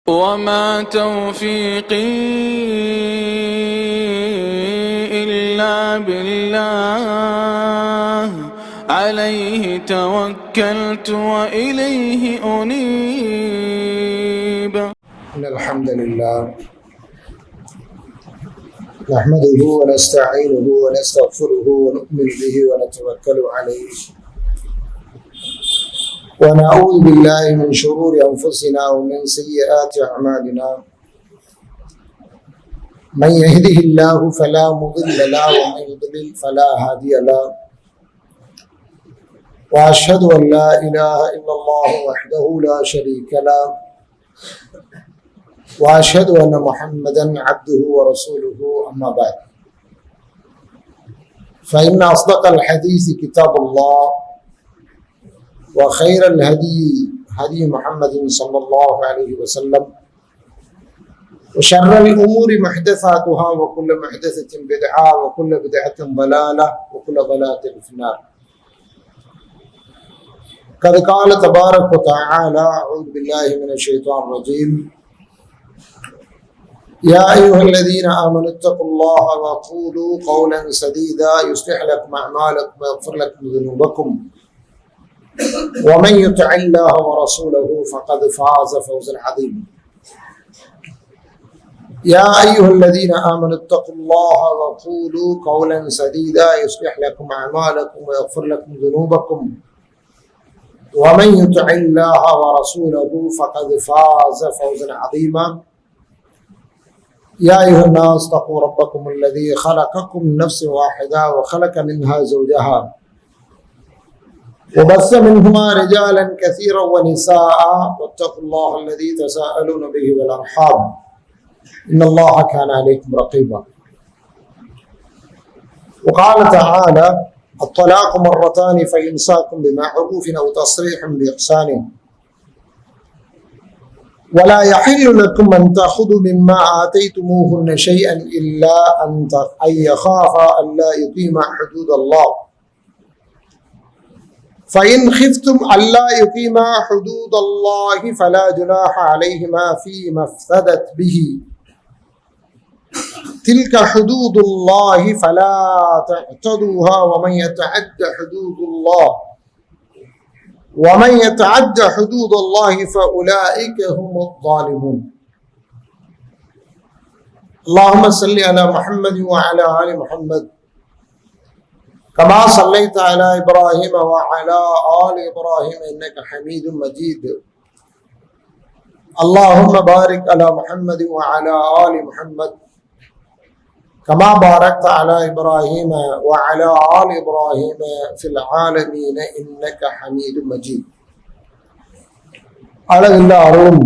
وما توفيقي إلا بالله عليه توكلت وإليه أنيب. إن الحمد لله نحمده ونستعينه ونستغفره ونؤمن به ونتوكل عليه ونعوذ بالله من شرور أنفسنا ومن سيئات أعمالنا. من يهده الله فلا مضل له ومن يضلل فلا هادي له. وأشهد أن لا إله إلا الله وحده لا شريك له وأشهد أن محمدا عبده ورسوله. أما بعد، فإن أصدق الحديث كتاب الله وخير الهدي هدي محمد صلى الله عليه وسلم وشر الأمور محدثاتها وكل محدثة بدعة وكل بدعة ضلالة وكل ضلالة في النار. قد قال تبارك وتعالى: أعوذ بالله من الشيطان الرجيم: يا أيها الذين آمنوا اتقوا الله وقولوا قولا سديدا يصلح لكم أعمالكم ويغفر لكم ذنوبكم ومن يطع الله ورسوله فقد فاز فوزا عظيما. يا أيها الذين آمنوا اتقوا الله وقولوا قولا سديدا يصلح لكم أعمالكم ويغفر لكم ذنوبكم ومن يطع الله ورسوله فقد فاز فوزا عظيما. يا أيها الناس اتقوا ربكم الذي خلقكم من نفس واحدة وخلق منها زوجها وبث منهما رجالا كثيرا ونساء واتقوا الله الذي تساءلون به والأرحام إن الله كان عليكم رقيبا. وقال تعالى: الطلاق مرتان فإمساك بمعروف أو تصريح بإحسان ولا يحل لكم أن تأخذوا مما آتيتموهن شيئا إلا أن يخافا ألا يقيما حدود الله فإن خفتم ألا يقيما حدود الله فلا جناح عليهما فيما افتدت به تلك حدود الله فلا تعتدوها ومن يتعد حدود الله فأولئك هم الظالمون. اللهم صل على محمد وعلى آل محمد كما صليت على إبراهيم وعلى آل إبراهيم إنك حميد مجيد. اللهم بارك على محمد وعلى آل محمد كما باركت على إبراهيم وعلى آل إبراهيم في العالمين إنك حميد مجيد. அளவில்லா அருளும்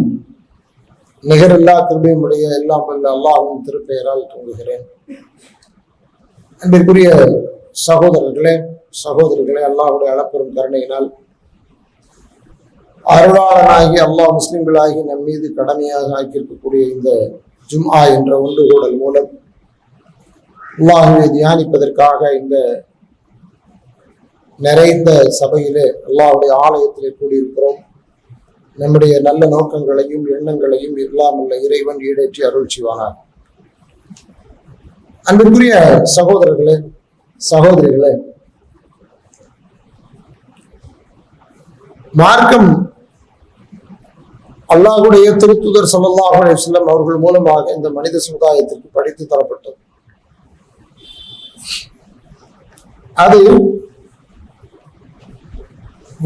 நிகரில்லா கிருபையுடைய எல்லாம் வல்ல அல்லாஹ்வின் திருப்பெயரால் துவங்குகிறேன். அன்பிற்குரிய சகோதரர்களே, அல்லாஹ்வுடைய அளப்பெரும் கருணையினால் அருளாளனாகி அல்லாஹ் முஸ்லிம்களாகி நம் மீது கடமையாக ஆக்கியிருக்கக்கூடிய இந்த ஜும்ஆ என்ற ஒன்றுகூடல் மூலம் அல்லாஹ்வை தியானிப்பதற்காக இந்த நிறைந்த சபையிலே அல்லாஹ்வுடைய ஆலயத்திலே கூடியிருக்கிறோம். நம்முடைய நல்ல நோக்கங்களையும் எண்ணங்களையும் இல்லாமல்ல இறைவன் ஈடேற்றி அருள் செய்வானார். அன்பிற்குரிய சகோதரிகளே, மார்க்கம் அல்லாஹ்வுடைய திருத்தூதர் ஸல்லல்லாஹு அலைஹி வஸல்லம் அவர்கள் மூலமாக இந்த மனித சமுதாயத்திற்கு படித்து தரப்பட்டது. அது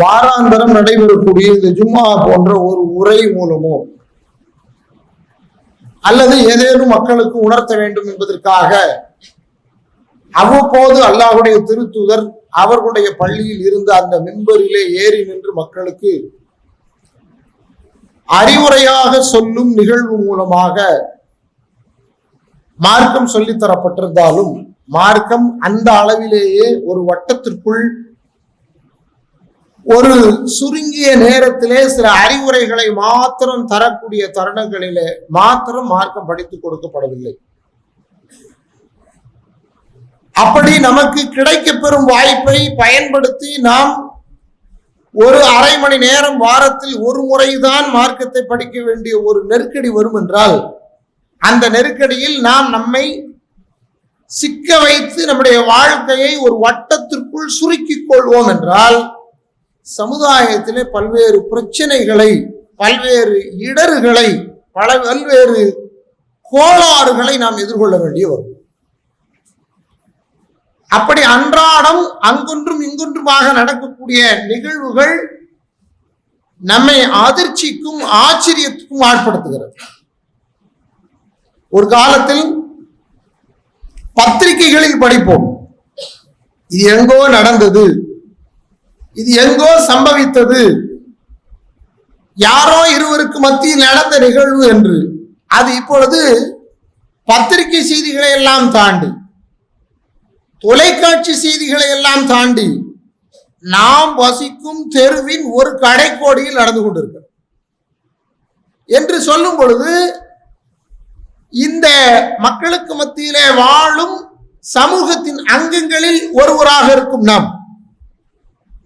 வாராந்தரம் நடைபெறக்கூடிய இந்த ஜும்ஆ போன்ற ஒரு உரை மூலமோ அல்லது ஏதேனும் மக்களுக்கு உணர்த்த வேண்டும் என்பதற்காக அவ்வப்போது அல்லாஹ்வுடைய திருத்தூதர் அவர்களுடைய பள்ளியில் இருந்த அந்த மிம்பரிலே ஏறி நின்று மக்களுக்கு அறிவுரையாக சொல்லும் நிகழ்வு மூலமாக மார்க்கம் சொல்லித்தரப்பட்டிருந்தாலும் மார்க்கம் அந்த அளவிலேயே ஒரு வட்டத்திற்குள் ஒரு சுருங்கிய நேரத்திலே சில அறிவுரைகளை மாத்திரம் தரக்கூடிய தருணங்களிலே மாத்திரம் மார்க்கம் படித்துக் கொடுக்கப்படவில்லை. அப்படி நமக்கு கிடைக்க பெறும் வாய்ப்பை பயன்படுத்தி நாம் ஒரு அரை மணி நேரம் வாரத்தில் ஒரு முறைதான் மார்க்கத்தை படிக்க வேண்டிய ஒரு நெருக்கடி வரும் என்றால், அந்த நெருக்கடியில் நாம் நம்மை சிக்க வைத்து நம்முடைய வாழ்க்கையை ஒரு வட்டத்திற்குள் சுருக்கிக் கொள்வோம் என்றால், சமுதாயத்திலே பல்வேறு பிரச்சனைகளை, பல்வேறு இடர்களை, பல்வேறு கோளாறுகளை நாம் எதிர்கொள்ள வேண்டிய வரும். அப்படி அன்றாடம் அங்கொன்றும் இங்கொன்றுமாக நடக்கக்கூடிய நிகழ்வுகள் நம்மை அதிர்ச்சிக்கும் ஆச்சரியத்துக்கும் ஆட்படுத்துகிறது. ஒரு காலத்தில் பத்திரிகைகளில் படிப்போம், இது எங்கோ நடந்தது, இது எங்கோ சம்பவித்தது, யாரோ இருவருக்கு மத்தியில் நடந்த நிகழ்வு என்று. அது இப்பொழுது பத்திரிகை செய்திகளை எல்லாம் தாண்டி, தொலைக்காட்சி செய்திகளை எல்லாம் தாண்டி, நாம் வசிக்கும் தெருவின் ஒரு கடைக்கோடியில் நடந்து கொண்டிருக்கிறது என்று சொல்லும் பொழுது, இந்த மக்களுக்கு மத்தியிலே வாழும் சமூகத்தின் அங்கங்களில் ஒருவராக இருக்கும் நாம்,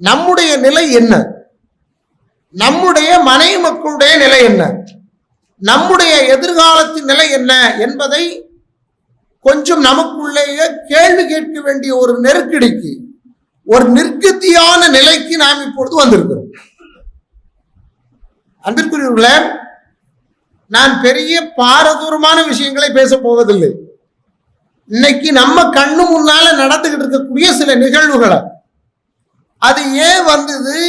நம்முடைய நிலை என்ன, நம்முடைய மனைவி மக்களுடைய நிலை என்ன, நம்முடைய எதிர்காலத்தின் நிலை என்ன என்பதை கொஞ்சம் நமக்குள்ளேயே கேள்வி கேட்க வேண்டிய ஒரு நெருக்கடிக்கு, ஒரு நிர்கதியான நிலைக்கு நாம் இப்பொழுது வந்திருக்கிறோம். அன்பிற்குரியவர்களே, நான் பெரிய பாரதூரமான விஷயங்களை பேச போவதில்லை. இன்னைக்கு நம்ம கண்ணு முன்னால நடந்துகிட்டு இருக்கக்கூடிய சில நிகழ்வுகளை, அது ஏன் வந்தது,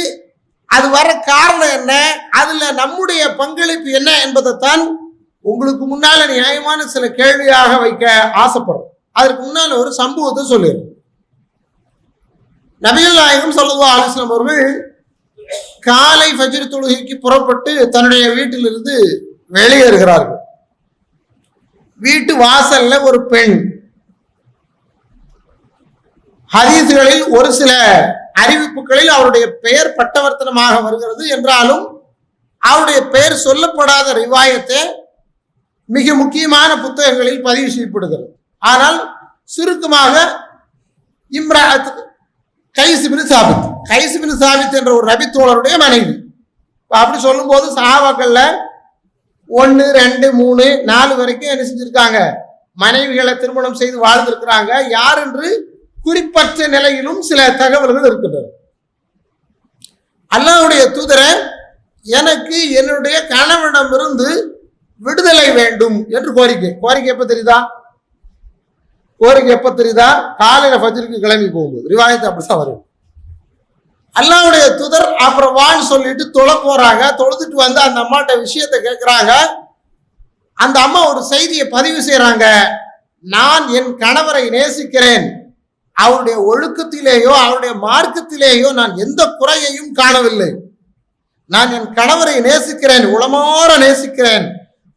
அது வர காரணம் என்ன, அதுல நம்முடைய பங்களிப்பு என்ன என்பதைத்தான் உங்களுக்கு முன்னால நியாயமான சில கேள்வியாக வைக்க ஆசைப்படுறோம். அதற்கு முன்னால ஒரு சம்பவத்தை சொல்லிடுறேன். நபிகள் நாயகம் ஸல்லல்லாஹு அலைஹி வஸல்லம் அவர்கள் காலை ஃபஜ்ர் தொழுகைக்கு புறப்பட்டு தன்னுடைய வீட்டிலிருந்து வெளியேறுகிறார்கள். வீட்டு வாசல்ல ஒரு பெண். ஹதீஸ்களில் ஒரு சில அறிவிப்புகளில் அவருடைய பெயர் பட்டவர்த்தனமாக வருகிறது என்றாலும் அவருடைய பெயர் சொல்லப்படாத ரிவாயத்தை மிக முக்கியமான புத்தகங்களில் பதிவு செய்யப்படுகிறது. ஆனால் சுருக்கமாக இம்ராத் கைஸ் பின் சாபித் என்ற ஒரு நபித்தோழருடைய மனைவி. அப்படி சொல்லும் போது சஹாபாக்கள்ல 1, 2, 3, 4 வரைக்கும் என்ன செஞ்சிருக்காங்க, மனைவிகளை திருமணம் செய்து வாழ்ந்திருக்கிறாங்க. யார் என்று குறிப்பற்ற நிலையிலும் சில தகவல்கள் இருக்கின்றன. அல்லாஹ்வுடைய தூதரை, எனக்கு என்னுடைய கணவனிடமிருந்து விடுதலை வேண்டும் என்று கோரிக்கை எப்ப தெரியுதா? காலையில ஃபஜ்ருக்கு கிளம்பி போகும்போது. ரிவாயத்து அப்படிதான் வரும். அல்லாஹ்வுடைய தூதர் அப்புறம் வாழ் சொல்லிட்டு தொழ போறாங்க. தொழுதுட்டு வந்து அந்த அம்மாட்ட விஷயத்தை கேட்கிறாங்க. அந்த அம்மா ஒரு செய்தியை பதிவு செய்யறாங்க. நான் என் கணவரை நேசிக்கிறேன், அவருடைய ஒழுக்கத்திலேயோ அவருடைய மார்க்கத்திலேயோ நான் எந்த குறையையும் காணவில்லை. நான் என் கணவரை நேசிக்கிறேன், உளமாற நேசிக்கிறேன்,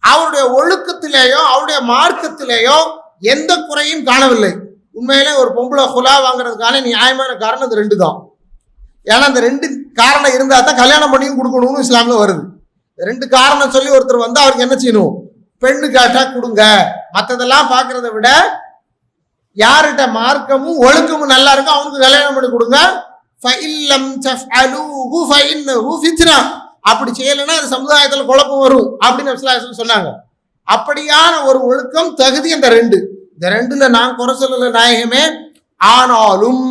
அவருடைய ஒழுக்கத்திலேயோ அவருடைய மார்க்கத்திலேயோ எந்த குறையும் காணவில்லை. உண்மையிலே ஒரு பொம்பளை குலா வாங்குறதுக்கான நியாயமான காரணம் இது 2 தான். ஏன்னா இந்த 2 காரணம் இருந்தா தான் கல்யாணம் பண்ணியும் கொடுக்கணும்னு இஸ்லாம்ல வருது. 2 காரணம் சொல்லி ஒருத்தர் வந்து அவருக்கு என்ன செய்யணும், பெண்ணு கேட்டா கொடுங்க, மற்றதெல்லாம் பார்க்கறத விட யார்கிட்ட மார்க்கமும் ஒழுக்கமும் நல்லா இருக்கும் அவனுக்கு கல்யாணம் பண்ணி கொடுங்க. அப்படி செய்யலைன்னா அது சமுதாயத்தில் குழப்பம் வரும் அப்படின்னு சொன்னாங்க. அப்படியான ஒரு ஒழுக்கம் தகுதி இந்த 2. இந்த 2ல நான் குறை சொல்லல நாயகமே. ஆனாலும்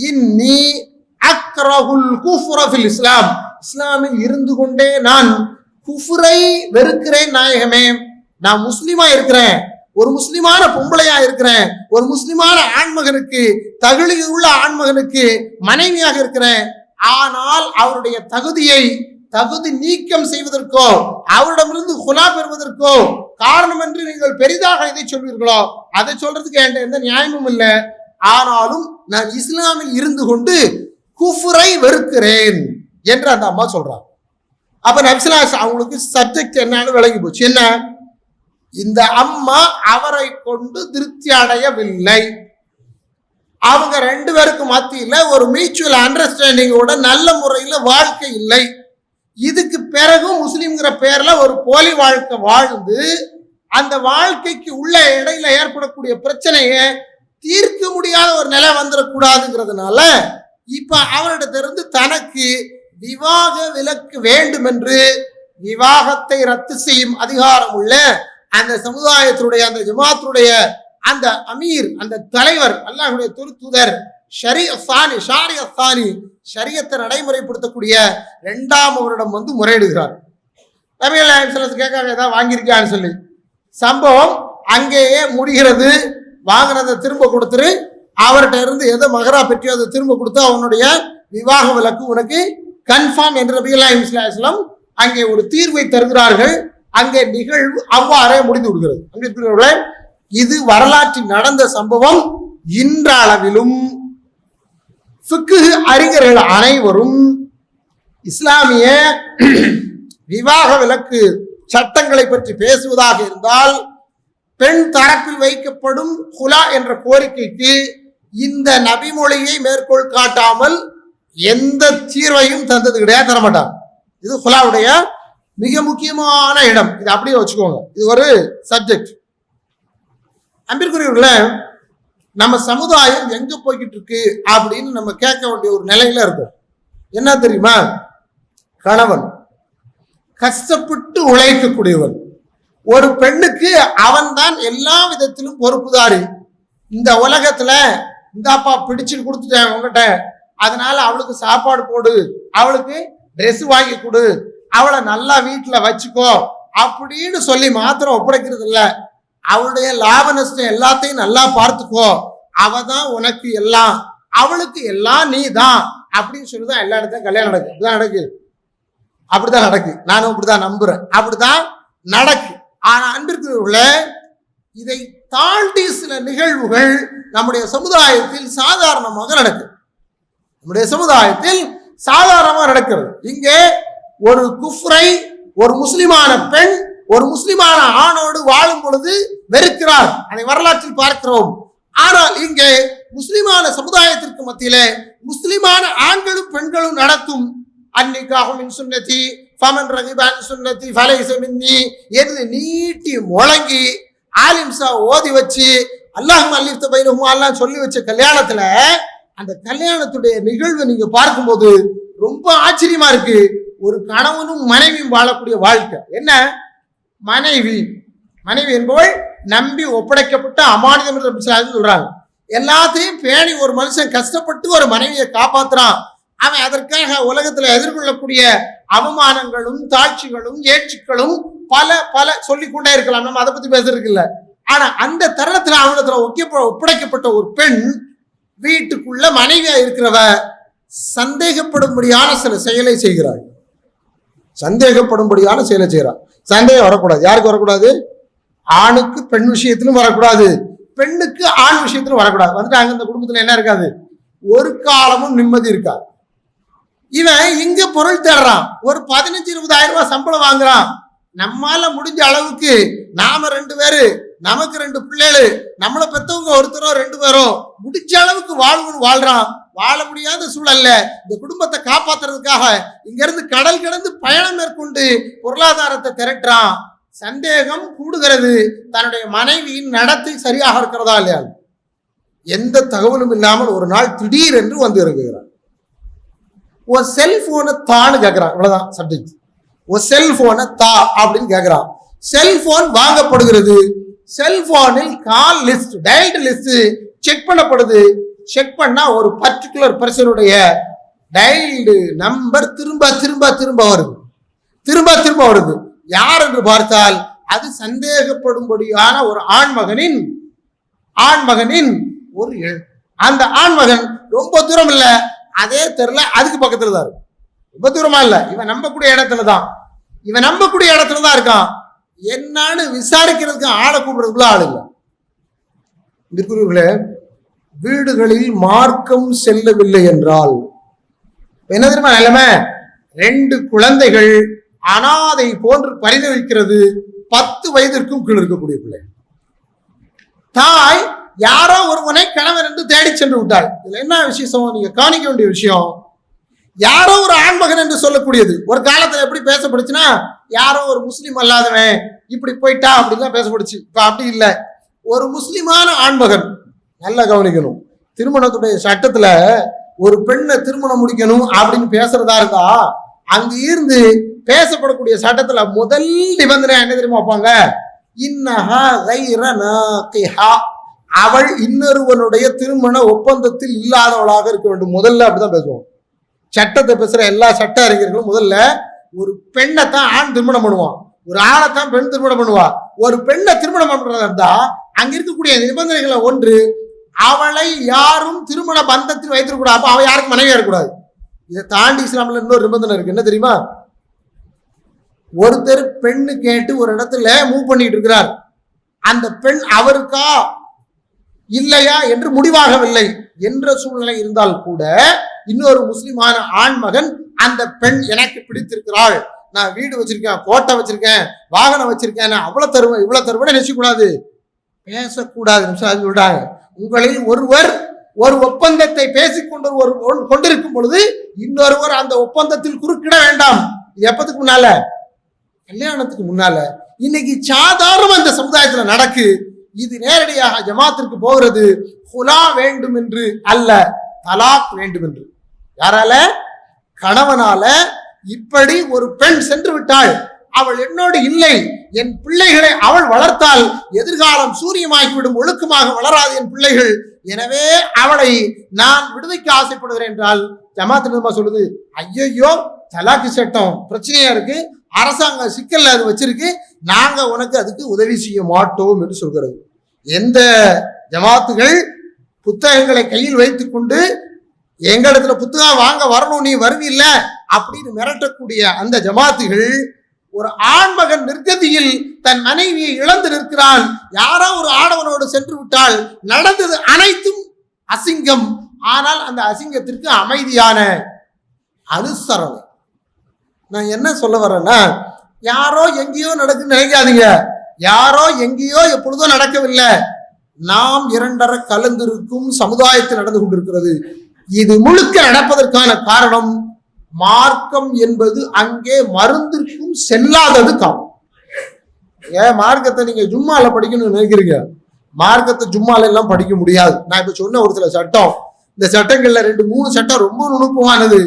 இன்னி அக்ரஹுல் குஃப்ர ஃபில் இஸ்லாம், இஸ்லாமில் இருந்து கொண்டே நான் குஃப்ரை வெறுக்கிறேன் நாயகமே. நான் முஸ்லிமா இருக்கிறேன், ஒரு முஸ்லிமான பொம்பளையா இருக்கிறேன், ஒரு முஸ்லிமான ஆண்மகனுக்கு, தகுதியுள்ள ஆண்மகனுக்கு மனைவியாக இருக்கிறேன். ஆனால் அவருடைய தகுதி நீக்கம் செய்வதற்கோ அவரிடமிருந்து குலா பெறுவதற்கோ காரணம் என்று நீங்கள் பெரிதாக எதை சொல்வீர்களோ அதை சொல்றதுக்கு என்கிட்ட எந்த நியாயமும் இல்லை. ஆனாலும் நான் இஸ்லாமில் இருந்து கொண்டு குஃப்ரை வெறுக்கிறேன் என்று அந்த அம்மா சொல்றாங்க. அப்ப நபிஸ்ஸல்லல்லாஹு அலைஹி வஸல்லம் அவங்களுக்கு சப்ஜெக்ட் என்னன்னு விளங்கி போச்சு. என்ன, இந்த அம்மா அவரை கொண்டு திருப்தி அடையவில்லை. அவங்க 2 பேருக்கு மத்தியில ஒரு மியூச்சுவல் அண்டர்ஸ்டாண்டிங்கோட நல்ல முறையில் வாழ்க்கை இல்லை. இதுக்கு பிறகு முஸ்லிம்ங்கிற பேர்ல ஒரு போலி வாழ்க்கை வாழ்ந்து அந்த வாழ்க்கைக்கு உள்ள இடையில ஏற்படக்கூடிய பிரச்சனையை தீர்க்க முடியாத ஒரு நிலை வந்துடக்கூடாதுங்கிறதுனால இப்ப அவரிடத்திலிருந்து தனக்கு விவாக விலக்கு வேண்டும் என்று விவாகத்தை ரத்து செய்யும் அதிகாரம் உள்ள அந்த சமுதாயத்தினுடைய அந்த ஜமாத்துடைய அந்த அமீர், அந்த தலைவர், அல்லாஹ்வுடைய தூதர் ஷரியத்தை நடைமுறைப்படுத்தக்கூடிய 2ஆம் வருடம் முறையிடுகிறார். நபிகள் நாயகம் ஸல்லல்லாஹு அலைஹி வஸல்லம் கேட்காங்க, ஏதாவது வாங்கியிருக்கியான்னு சொல்லி. சம்பவம் அங்கேயே முடிகிறது. வாங்கினதை திரும்ப கொடுத்துரு, அவர்கிட்ட இருந்து எதை மகரா பெற்றியோ அதை திரும்ப கொடுத்து அவனுடைய விவாக விலக்கு உனக்கு கன்ஃபார்ம் என்று நபிகள் நாயகம் ஸல்லல்லாஹு அலைஹி வஸல்லம் அங்கே ஒரு தீர்வை தருகிறார்கள். அங்கே நிகழ்வு அவ்வாறே முடிந்து விடுகிறது. அங்கே இது வரலாற்றில் நடந்த சம்பவம். இன்றளவிலும் ஃபிக்ஹ் அறிஞர்கள் அனைவரும் இஸ்லாமிய விவாக விலக்கு சட்டங்களை பற்றி பேசுவதாக இருந்தால் பெண் தரப்பில் வைக்கப்படும் ஹுலா என்ற கோரிக்கைக்கு இந்த நபிமொழியை மேற்கோள் காட்டாமல் எந்த தீர்வையும் தந்தது கிடையாது, தரமாட்டாங்க. இது ஹுலாவுடைய மிக முக்கியமான இடம். இது அப்படியே வச்சுக்கோங்க, இது ஒரு சப்ஜெக்ட். அன்பிற்குரியவர்களே, நம்ம சமுதாயம் எங்க போய்கிட்டு இருக்கு அப்படின்னு நம்ம கேட்க வேண்டிய ஒரு நிலையில இருக்கும். என்ன தெரியுமா? கணவன் கஷ்டப்பட்டு உழைக்கக்கூடியவன். ஒரு பெண்ணுக்கு அவன் தான் எல்லா விதத்திலும் பொறுப்புதாரி. இந்த உலகத்துல இந்தாப்பா பிடிச்சு கொடுத்துட்டேன் உங்ககிட்ட, அதனால அவளுக்கு சாப்பாடு போடு, அவளுக்கு ட்ரெஸ் வாங்கி கொடு, அவளை நல்லா வீட்டுல வச்சுக்கோ அப்படின்னு சொல்லி மாத்திரம் ஒப்படைக்கிறது இல்ல. அவளுடைய லாப நஷ்டம் எல்லாத்தையும் நல்லா பார்த்துக்கோ, அவ தான் உனக்கு எல்லாம், அவளுக்கு எல்லாம் நீ தான் அப்படின்னு சொல்லிதான் எல்லா இடத்தையும் கல்யாணம் நடக்கு. அப்படிதான் நடக்கு, அப்படிதான் நடக்கு. நானும் அப்படிதான் நம்புறேன், அப்படிதான் நடக்கு. ஆனா அன்பிற்குள்ள இதை தாண்டி சில நிகழ்வுகள் நம்முடைய சமுதாயத்தில் சாதாரணமாக நடக்குது. நம்முடைய சமுதாயத்தில் சாதாரணமாக நடக்கிறது. இங்கே ஒரு குஃப்ரை ஒரு முஸ்லிமான பெண் ஒரு முஸ்லிமான ஆணோடு வாழும் பொழுது வெறுக்கிறார். அதை வரலாற்றில் பார்க்கிறோம். ஆனால் இங்கே முஸ்லிமான சமுதாயத்திற்கு மத்தியிலே முஸ்லிமான ஆண்களும் பெண்களும் நடத்தும் அன்னிக்காகும் சுன்னதி ஃபமன் ரகிபான் சுன்னதி ஃபலைஸ மின்னி என்று நீட்டி முழங்கி ஆலிம்சா ஓதி வச்சு அல்லாஹும்ம அல்லிஃப் பைனஹும் அல்லாஹ் சொல்லி வச்ச கல்யாணத்துல அந்த கல்யாணத்துடைய நிகழ்வை நீங்க பார்க்கும்போது ரொம்ப ஆச்சரியமா இருக்கு. ஒரு கணவனும் மனைவியும் வாழக்கூடிய வாழ்க்கை. என்ன? மனைவி என்பவள் நம்பி ஒப்படைக்கப்பட்ட அமானிதம் என்று சொல்றாங்க. எல்லாத்தையும் பேணி ஒரு மனுஷன் கஷ்டப்பட்டு ஒரு மனைவியை காப்பாத்துறான். அவன் அதற்காக உலகத்துல எதிர்கொள்ளக்கூடிய அவமானங்களும் தாழ்ச்சிகளும் ஏற்றுக்களும் பல பல சொல்லிக்கொண்டே இருக்கலாம். நம்ம அதை பத்தி பேசுறதுக்கு இல்ல. ஆனா அந்த தருணத்துல அவனத்துல ஒப்படைக்கப்பட்ட ஒரு பெண் வீட்டுக்குள்ள மனைவியா இருக்கிறவ சந்தேகப்படும்படியான சில செயலை செய்கிறாள். சந்தேகப்படும்படியான செயலை செய்கிறாள். சந்தேகம் வரக்கூடாது. யாருக்கு வரக்கூடாது? ஆணுக்கு பெண் விஷயத்திலும் வரக்கூடாது, பெண்ணுக்கு ஆண் விஷயத்திலும் வரக்கூடாது. வந்துட்டு அங்க இந்த குடும்பத்துல என்ன இருக்காது? ஒரு காலமும் நிம்மதி இருக்காது. இவன் இங்க பொருள் தேடுறான். ஒரு 15-20 ரூபாய் சம்பளம் வாங்குறான். நம்மால முடிஞ்ச அளவுக்கு நாம 2 பேரு, நமக்கு 2 பிள்ளைகள், நம்மளை பெற்றவங்க ஒருத்தரோ 2 பேரோ முடிஞ்ச அளவுக்கு வாழ்றான். வாழ முடியாத சூழல்ல இந்த குடும்பத்தை காப்பாத்துறதுக்காக இங்க இருந்து கடல் கடந்து பயணம் மேற்கொண்டு பொருளாதாரத்தை திரட்டுறான். சந்தேகம் கூடுகிறது, தன்னுடைய மனைவியின் நடத்தை சரியாக இருக்கிறதா இல்லையா. எந்த தகவலும் இல்லாமல் ஒரு நாள் திடீர் என்று வந்து இறங்குகிறான். ஒரு செல்போனை தான்னு கேட்கிறான். இவ்வளவுதான் சப்ஜெக்ட். ஒரு செல்போனை தா அப்படின்னு கேட்கிறான். செல்போன் வாங்கப்படுகிறது. செல்போனில் call list, dialled list check பண்ணப்படுது. செக் பண்ணா ஒரு பர்டிகுலர் பர்சனுடைய டயல்டு நம்பர் திரும்ப திரும்ப திரும்ப வருது. யார் என்று பார்த்தால் அது சந்தேகப்படும்படியான ஒரு ஆண்மகனின் ஒரு அந்த ஆண்மகன் ரொம்ப தூரம் இல்ல, அதே தெருல அதுக்கு பக்கத்துல தான் இருக்கு. ரொம்ப தூரமா இல்ல, இவன் நம்பக்கூடிய இடத்துல தான் இருக்கான். என்னன்னு விசாரிக்கிறதுக்கு ஆளை கூப்பிடுறதுக்குள்ள ஆள் இல்லை. இருக்கிறவர்களே, வீடுகளில் மார்க்கம் செல்லவில்லை என்றால் என்ன தெரியுமா நிலைமை? 2 குழந்தைகள் அனாதை போன்று பரிதவிக்கிறது. 10 வயதிற்கும் கீழ் இருக்கக்கூடிய பிள்ளை. தாய் யாரோ ஒருவனை கணவன் என்று தேடி சென்று விட்டாள். இதுல என்ன விசேஷம் நீங்க கவனிக்க வேண்டிய விஷயம்? யாரோ ஒரு ஆண்மகன் என்று சொல்லக்கூடியது ஒரு காலத்துல எப்படி பேசப்படுச்சுன்னா, யாரோ ஒரு முஸ்லீம் அல்லாதவன் இப்படி போயிட்டா அப்படின்லாம் பேசப்படுச்சு. இப்ப அப்படி இல்லை. ஒரு முஸ்லிமான ஆண்மகன். நல்லா கவனிக்கணும். திருமணத்துடைய சட்டத்துல ஒரு பெண்ணை திருமணம் முடிக்கணும் அப்படின்னு பேசுறதா இருந்தா அங்க இருந்து பேசப்படக்கூடிய சட்டத்துல முதல் நிபந்தனை என்ன தெரியுமா வைப்பாங்க? இன்னஹா கைர நாகிஹா, அவள் இன்னொருவனுடைய திருமண ஒப்பந்தத்தில் இல்லாதவளாக இருக்க வேண்டும். முதல்ல அப்படிதான் பேசுவோம். சட்டத்தை பேசுற எல்லா சட்ட அறிஞர்களும் முதல்ல ஒரு பெண்ணை தான் ஆண் திருமணம் பண்ணுவான், ஒரு ஆணை தான் பெண் திருமணம் பண்ணுவா. ஒரு பெண்ணை திருமணம் பண்றதா இருந்தா அங்க இருக்கக்கூடிய நிபந்தனைகளை ஒன்று, அவளை யாரும் திருமண பந்தத்தில் வைத்திருக்கூடாது. அப்ப அவ யாருக்கு மனைவியா இருக்கக்கூடாது. இதை தாண்டி இஸ்லாம்ல இன்னொரு நிபந்தனை இருக்கு. என்ன தெரியுமா? ஒருத்தர் பெண்ணு கேட்டு ஒரு இடத்துல மூவ் பண்ணிட்டு இருக்கிறார். அந்த பெண் அவருக்கா இல்லையா என்று முடிவாகவில்லை என்ற சூழ்நிலை இருந்தால் கூட இன்னொரு முஸ்லிமான ஆண் மகன் அந்த பெண் எனக்கு பிடித்திருக்கிறாள், நான் வீடு வச்சிருக்கேன், கோட்டை வச்சிருக்கேன், வாகனம் வச்சிருக்கேன், நான் அவ்வளவு தருவேன் இவ்வளவு தருவேன் நினைச்சக்கூடாது, பேசக்கூடாது சொல்றாங்க. உங்களில் ஒருவர் ஒரு ஒப்பந்தத்தை பேசிக்கொண்டு கொண்டிருக்கும் பொழுது இன்னொருவர் அந்த ஒப்பந்தத்தில் குறுக்கிட வேண்டாம். இது எப்பத்துக்கு முன்னால? கல்யாணத்துக்கு முன்னால. இன்னைக்கு சாதாரண இந்த சமுதாயத்துல நடக்கு. இது நேரடியாக ஜமாத்திற்கு போகிறது. ஹுலா வேண்டும் என்று அல்ல, தலாக் வேண்டும் என்று. யாரால? கணவனால. இப்படி ஒரு பெண் சென்று விட்டாள், அவள் என்னோடு இல்லை, என் பிள்ளைகளை அவள் வளர்த்தால் எதிர்காலம் சூரியமாகிவிடும், ஒழுக்கமாக வளராது என் பிள்ளைகள், எனவே அவளை நான் விடுதலைக்கு ஆசைப்படுகிறேன் என்றால் ஜமாத் நிர்மா சொல்லுது, ஐயோ தலாக்கு சட்டம் பிரச்சனையா இருக்கு, அரசாங்கம் சிக்கல்ல அது வச்சிருக்கு, நாங்க உனக்கு அதுக்கு உதவி செய்ய மாட்டோம் என்று சொல்கிறது. எந்த ஜமாத்துகள் புத்தகங்களை கையில் வைத்துக் கொண்டு எங்களிடத்துல புத்தகம் வாங்க வரணும், நீ வருவில்ல அப்படின்னு மிரட்டக்கூடிய அந்த ஜமாத்துகள், ஒரு ஆண்மகன் நிர்கதியில் தன் மனைவியை இழந்து நிற்கிறான், யாரோ ஒரு ஆடவனோடு சென்று விட்டால் நடந்தது அனைத்தும் அசிங்கம். ஆனால் அந்த அசிங்கத்திற்கு அமைதியான அனுசரணை. நான் என்ன சொல்ல வரேன்னா, யாரோ எங்கேயோ நடக்குன்னு நினைக்காதீங்க. யாரோ எங்கேயோ எப்பொழுதோ நடக்கவில்லை, நாம் இரண்டரை கலந்திருக்கும் சமுதாயத்தில் நடந்து கொண்டிருக்கிறது. இது முழுக்க நடப்பதற்கான காரணம் மார்க்கம் என்பது அங்கே மருந்திற்கும் செல்லாதது காரணம். ஏன் மார்க்கத்தை நீங்க ஜும்மால படிக்கணும்னு நினைக்கிறீங்க? மார்க்கத்தை ஜும்மால எல்லாம் படிக்க முடியாது. நான் இப்ப சொன்ன ஒரு சில சட்டம், இந்த சட்டங்கள்ல 2-3 சட்டம் ரொம்ப நுணுக்கமானது.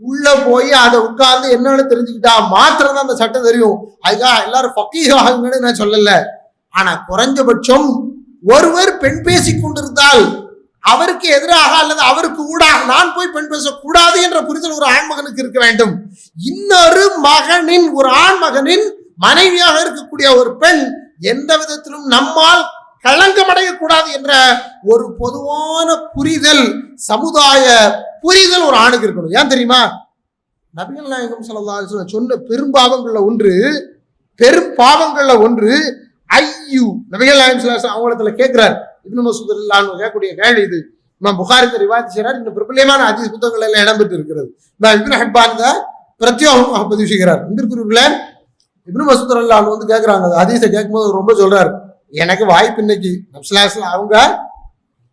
உள்ள போய் அதை உட்கார்ந்து என்னன்னு தெரிஞ்சுக்கிட்டா மாத்திரம் தான் அந்த சட்டம் தெரியும். அதுக்காக எல்லாரும் ஃபக்கீஹாகணும்னு நான் சொல்லல. ஆனா குறைஞ்சபட்சம் ஒருவர் பெண் பேசிக் கொண்டிருந்தால் அவருக்கு எதிராக அல்லது அவருக்கு ஊடாக நான் போய் பெண் பேசக்கூடாது என்ற புரிதல் ஒரு ஆண்மகனுக்கு இருக்க வேண்டும். இன்னொரு மகனின், ஒரு ஆண்மகனின் மனைவியாக இருக்கக்கூடிய ஒரு பெண் எந்த விதத்திலும் நம்மால் களங்கமடையக்கூடாது என்ற ஒரு பொதுவான புரிதல், சமுதாய புரிதல் ஒரு ஆணுக்கு இருக்கணும். ஏன் தெரியுமா? நபிகள் நாயகம் ஸல்லல்லாஹு அலைஹி வஸல்லம் சொன்ன பெரும் பாவங்கள்ல ஒன்று ஐயு. நபிகள் நாயகம் ஸல்லல்லாஹு அலைஹி வஸல்லம் அவங்களத்துல கேட்கிறார், இப்னு மஸ்ஊத் ரலியல்லாஹு அன்ஹு கேட்கக்கூடிய கேள்வி இது. இமாம் புகாரி ரிவாயத் செய்கிறார். இன்னும் பிரபலமான ஹதீஸ் புத்தகங்கள் எல்லாம் இடம்பெற்று இருக்கிறது. இப்னு ஹிப்பான் பிரத்யோகமாக பதிவு செய்கிறார். இப்னு மஸ்ஊத் ரலியல்லாஹு அன்ஹு வந்து கேட்கிறாங்க, ஹதீஸை கேட்கும்போது ரொம்ப சொல்றாரு, எனக்கு வாய்ப்பு இன்னைக்கு நபிகள் அவங்க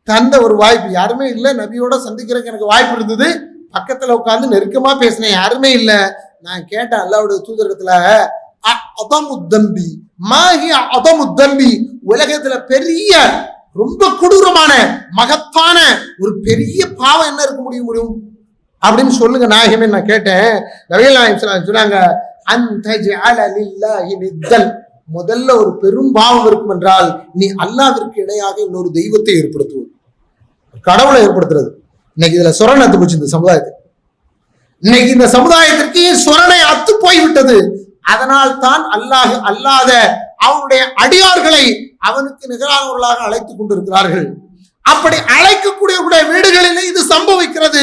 தந்த ஒரு வாய்ப்பு, யாருமே இல்லை, நபியோட சந்திக்கிறதுக்கு எனக்கு வாய்ப்பு இருந்தது, பக்கத்துல உட்கார்ந்து நெருக்கமா பேசினேன், யாருமே இல்லை. நான் கேட்டேன் அல்லாஹ்வுடைய தூதரிடத்துல, அதமுத்தம்பி மாஹி அதமுத்தம்பி, உலகத்துல பெரிய ரொம்ப கொடூரமான மகத்தான ஒரு பெரிய பாவம் என்ன இருக்க முடியும் அப்படின்னு சொல்லுங்க நாயகமே. நான் கேட்டேன். நபிகள் நாயகம் சொன்னாங்க, அன்தஜஅல லில்லாஹி நித்தன், முதல்ல ஒரு பெரும் பாவம் இருக்கும் என்றால் நீ அல்லாஹ்விற்கு இணையாக இன்னொரு தெய்வத்தை ஏற்படுத்துவது, கடவுளை ஏற்படுத்துறது. இன்னைக்கு இதுல சொரணை அத்து போச்சு இந்த சமுதாயத்துக்கு. இன்னைக்கு இந்த சமுதாயத்திற்கு சொரணை அத்து போய்விட்டது. அதனால் தான் அல்லாஹ் அல்லாத அவனுடைய அடியார்களை அவனுக்கு நிகரானவர்களாக அழைத்துக் கொண்டிருக்கிறார்கள். அப்படி அழைக்கக்கூடிய வீடுகளிலே இது சம்பவிக்கிறது,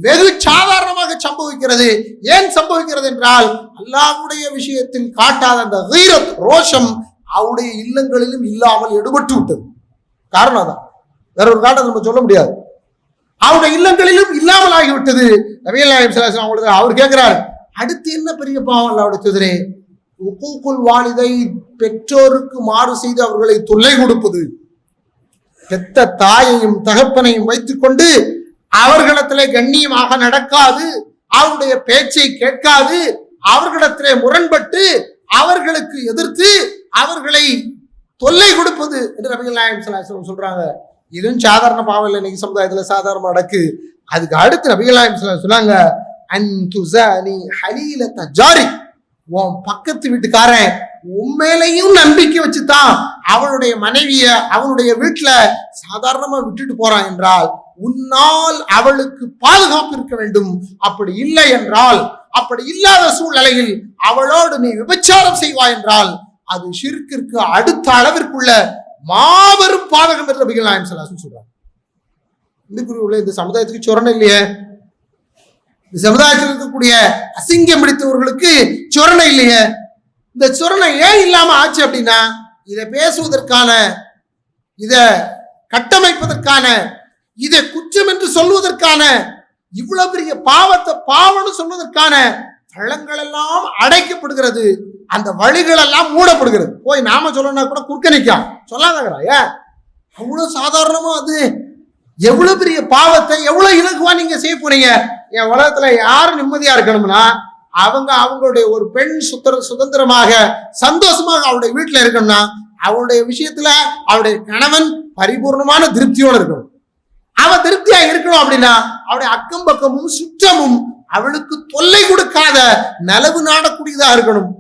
வெகு சாதாரணமாக சம்பவிக்கிறது. ஏன் சம்பவிக்கிறது என்றால் அல்லாஹ்வுடைய விஷயத்தில் காட்டாத அந்த கீரத், ரோஷம் அவருடைய இல்லங்களிலும் இல்லாமல் எடுபட்டு விட்டது. காரணம் தான், வேற ஒரு காரணம் நம்ம சொல்ல முடியாது. அவருடைய இல்லங்களிலும் இல்லாமல் ஆகிவிட்டது. நபிகள் நாயகம் ஸல்லல்லாஹு அலைஹி வஸல்லம் அவர் கேட்கிறார், அடுத்து என்ன பெரிய பாவம் அல்லாஹ்வுடைய தூதரே? உக்கூக்குல் வாலிதை, பெற்றோருக்கு மாறு செய்து அவர்களை தொல்லை கொடுப்பது. பெத்த தாயையும் தகப்பனையும் வைத்துக் கொண்டு அவர்களிடத்திலே கண்ணியமாக நடக்காது, அவருடைய பேச்சை கேட்காது, அவர்களிடத்திலே முரண்பட்டு அவர்களுக்கு எதிர்த்து அவர்களை தொல்லை கொடுப்பது என்று நபிகள் நாயகம் ஸல்லல்லாஹு அலைஹி வஸல்லம் சொல்றாங்க. இதுவும் சாதாரண பாவம் இல்லை, இன்னைக்கு சமுதாயத்துல சாதாரண நடக்கு. அதுக்கு அடுத்து நபிகள் நாயகம் சொன்னாங்க, அன்துசானி ஹலீலத ஜாரி, உன் பக்கத்து வீட்டுக்காரன் உண்மையிலையும் நம்பிக்கை வச்சுதான் அவனுடைய மனைவிய அவனுடைய வீட்டுல சாதாரணமா விட்டுட்டு போறான் என்றால் உன்னால் அவளுக்கு பாதுகாப்பு இருக்க வேண்டும். அப்படி இல்லை என்றால், அப்படி இல்லாத சூழ்நிலையில் அவளோடு நீ விபச்சாரம் செய்வாய் என்றால் அது ஷிர்கிற்கு அடுத்த அளவிற்குள்ள மாபெரும் பாதகம் என்று நபிகள் நாயகம் ஸல்லல்லாஹு அலைஹி வஸல்லம் சொல்றாங்க. இந்த சமுதாயத்துக்கு சொரணை இல்லையே, இந்த சமுதாயத்தில் இருக்கக்கூடிய அசிங்கம் பிடித்தவர்களுக்கு சொரணை இல்லையே. இந்த சொரணை ஏன் இல்லாம ஆச்சு அப்படின்னா, இதை பேசுவதற்கான, இதை கட்டமைப்பதற்கான, இதை குற்றம் என்று சொல்வதற்கான, இவ்வளவு பெரிய பாவத்தை பாவம்னு சொல்வதற்கான தளங்கள் எல்லாம் அடைக்கப்படுகிறது, அந்த வழிகள் எல்லாம் மூடப்படுகிறது. போய் நாம சொல்லணும்னா கூட குறுக்க நிற்கும் சொல்லாதீங்களா, ஏன் அவ்வளவு சாதாரணமா அது எவ்வளவு பெரிய பாவத்தை எவ்வளவு இலகுவா நீங்க செய்ய போறீங்க. என் உலகத்துல யாரும் நிம்மதியா இருக்கணும்னா அவங்களுடைய ஒரு பெண் சுதந்திரமாக சந்தோஷமாக அவருடைய வீட்டுல இருக்கணும்னா அவளுடைய விஷயத்துல அவருடைய கணவன் பரிபூர்ணமான திருப்தியோடு இருக்கணும். அவன் திருப்தியா இருக்கணும் அப்படின்னா அவருடைய அக்கம் பக்கமும் சுற்றமும் அவளுக்கு தொல்லை கொடுக்காத நலவு நாடக்கூடியதாக இருக்கணும்.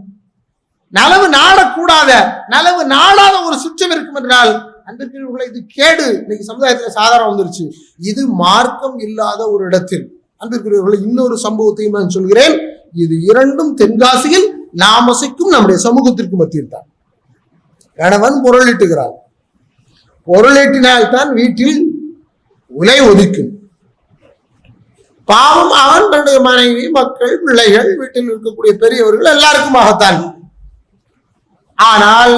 நலவு நாடக்கூடாத, நலவு நாடாத ஒரு சுற்றம் இருக்கும் என்றால் அன்பிற்குரியவர்களே, இது கேடு இன்னைக்கு சமுதாயத்துல சாதாரணம் வந்துருச்சு. இது மார்க்கம் இல்லாத ஒரு இடத்தில் அன்பிற்குரியவர்களே, இன்னொரு சம்பவத்தையும் நான் சொல்கிறேன். இது இரண்டும் தென்காசியில் நாம் வசிக்கும் நம்முடைய சமூகத்திற்கு மத்தியில் தான். கணவன் பொருளீட்டுகிறார், பொருளீட்டினால்தான் வீட்டில் உலை ஒதுக்கும். பாவம் அவன் தன்னுடைய மனைவி, மக்கள், பிள்ளைகள், வீட்டில் இருக்கக்கூடிய பெரியவர்கள் எல்லாருக்குமாகத்தான். ஆனால்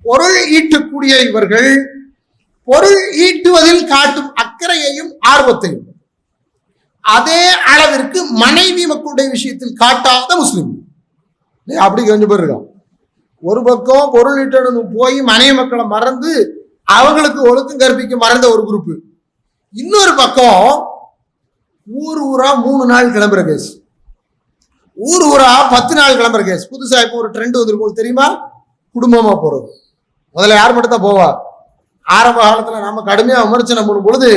பொருள் ஈட்டக்கூடிய இவர்கள் பொருள் ஈட்டுவதில் காட்டும் அக்கறையையும் ஆர்வத்தையும் அதே அளவிற்கு மனைவி மக்களுடைய விஷயத்தில் காட்டாத முஸ்லிம் அப்படி கொஞ்சம் பேர் இருக்கான். ஒரு பக்கம் பொருள் ஈட்டணும் போய் மனைவி மக்களை மறந்து அவங்களுக்கு ஒழுக்கம் கற்பிக்க மறந்த ஒரு குரூப், இன்னொரு பக்கம் ஊரா 3 நாள் கிளம்புற கேஸ், ஊரா 10 நாள் கிளம்புற கேஸ். புதுசா இப்போ ஒரு ட்ரெண்ட் வந்துருக்கும் தெரியுமா, குடும்பமா போறது. முதல்ல யார் மட்டும் தான் போவா? ஆரம்ப காலத்துல நாம கடுமையா விமர்சனம் பண்ணும் பொழுது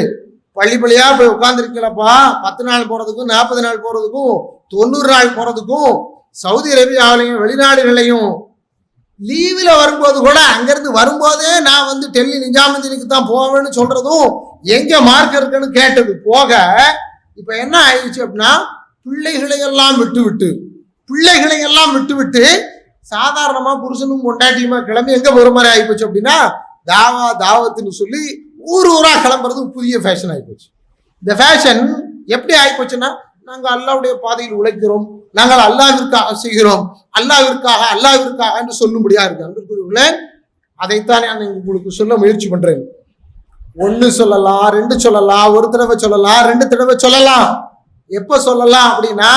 பள்ளியா போய் உட்கார்ந்துருக்கலப்பா, 10 நாள் போறதுக்கும் 40 நாள் போறதுக்கும் 90 நாள் போறதுக்கும் சவுதி அரேபியாவிலையும் வெளிநாடுகளையும் லீவ்ல வரும்போது கூட அங்கிருந்து வரும்போதே நான் டெல்லி நிஜாமுதீனுக்கு தான் போவேன்னு சொல்றதும் எங்க மார்க் இருக்குன்னு கேட்டது போக, இப்ப என்ன ஆயிடுச்சு அப்படின்னா பிள்ளைகளை எல்லாம் விட்டு சாதாரணமா புருஷனும் பொண்டாட்டியுமா கிளம்பி எங்க போற மாதிரி ஆயிப்போச்சு அப்படின்னா தாவத்துன்னு சொல்லி ஊரா கிளம்புறது புதிய ஃபேஷன் ஆயிப்போச்சு. இந்த ஃபேஷன் எப்படி ஆயிப்போச்சுன்னா, நாங்கள் அல்லாஹ்வுடைய பாதையில் உழைக்கிறோம், நாங்கள் அல்லாஹ்விற்காக செய்கிறோம், அல்லாஹ்விற்காக என்று சொல்லும்படியா இருக்கு. அன்புக்குரியவர்களே, அதைத்தான் நான் உங்களுக்கு சொல்ல முயற்சி பண்றேன். 1 சொல்லலாம், 2 சொல்லலாம், ஒரு தடவை சொல்லலாம், 2 தடவை சொல்லலாம். எப்ப சொல்லலாம் அப்படின்னா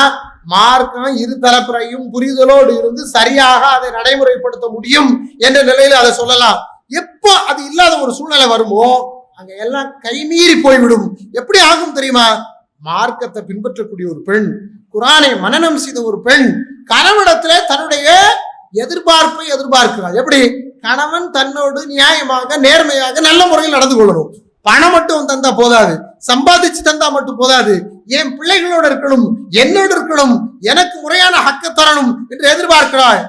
மார்க்கம் இரு தரப்புறையும் புரிதலோடு இருந்து சரியாக அதை நடைமுறைப்படுத்த முடியும் என்ற நிலையில அதை சொல்லலாம். எப்போ அது இல்லாத ஒரு சூழ்நிலை வருமோ அங்க எல்லாம் கைமீறி போய்விடும். எப்படி ஆகும் தெரியுமா? மார்க்கத்தை பின்பற்றக்கூடிய ஒரு பெண், குர்ஆனை மனனம் செய்த ஒரு பெண் கணவனிடத்துல தன்னுடைய எதிர்பார்ப்பை எதிர்பார்க்கிறார். எப்படி? கணவன் தன்னோடு நியாயமாக நேர்மையாக நல்ல முறையில் நடந்து கொள்ளணும். பணம் மட்டும் தந்தா போதாது, சம்பாதிச்சு தந்தா மட்டும் போதாது, என் பிள்ளைகளோடு இருக்கணும், என்னோடு இருக்கணும், எனக்கு முறையான ஹக்க தரணும் என்று எதிர்பார்க்கிறாள்.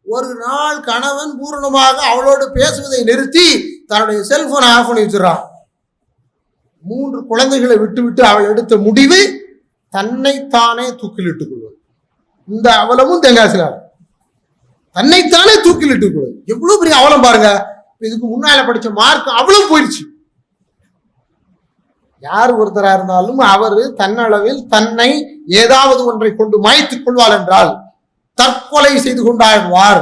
ஒரு நாள் கணவன் பூரணமாக அவளோடு பேசுவதை நிறுத்தி தன்னுடைய செல்போனை ஆஃப் பண்ணி வச்சிடறான். 3 குழந்தைகளை விட்டு அவள் எடுத்த முடிவு தன்னைத்தானே தூக்கிலிட்டுக் கொள்வது. இந்த அவலமும் தெங்காசில தன்னைத்தானே தூக்கிலிட்டுக் கொள்வது எவ்வளவு பெரிய அவலம் பாருங்க. இதுக்கு முன்னால படிச்ச மார்க் அவ்வளவு போயிடுச்சு. யார் ஒருத்தரா இருந்தாலும் அவர் தன்னளவில் தன்னை ஏதாவது ஒன்றை கொண்டு மாய்த்துக் கொள்வார் என்றால் தற்கொலை செய்து கொண்டாடுவார்.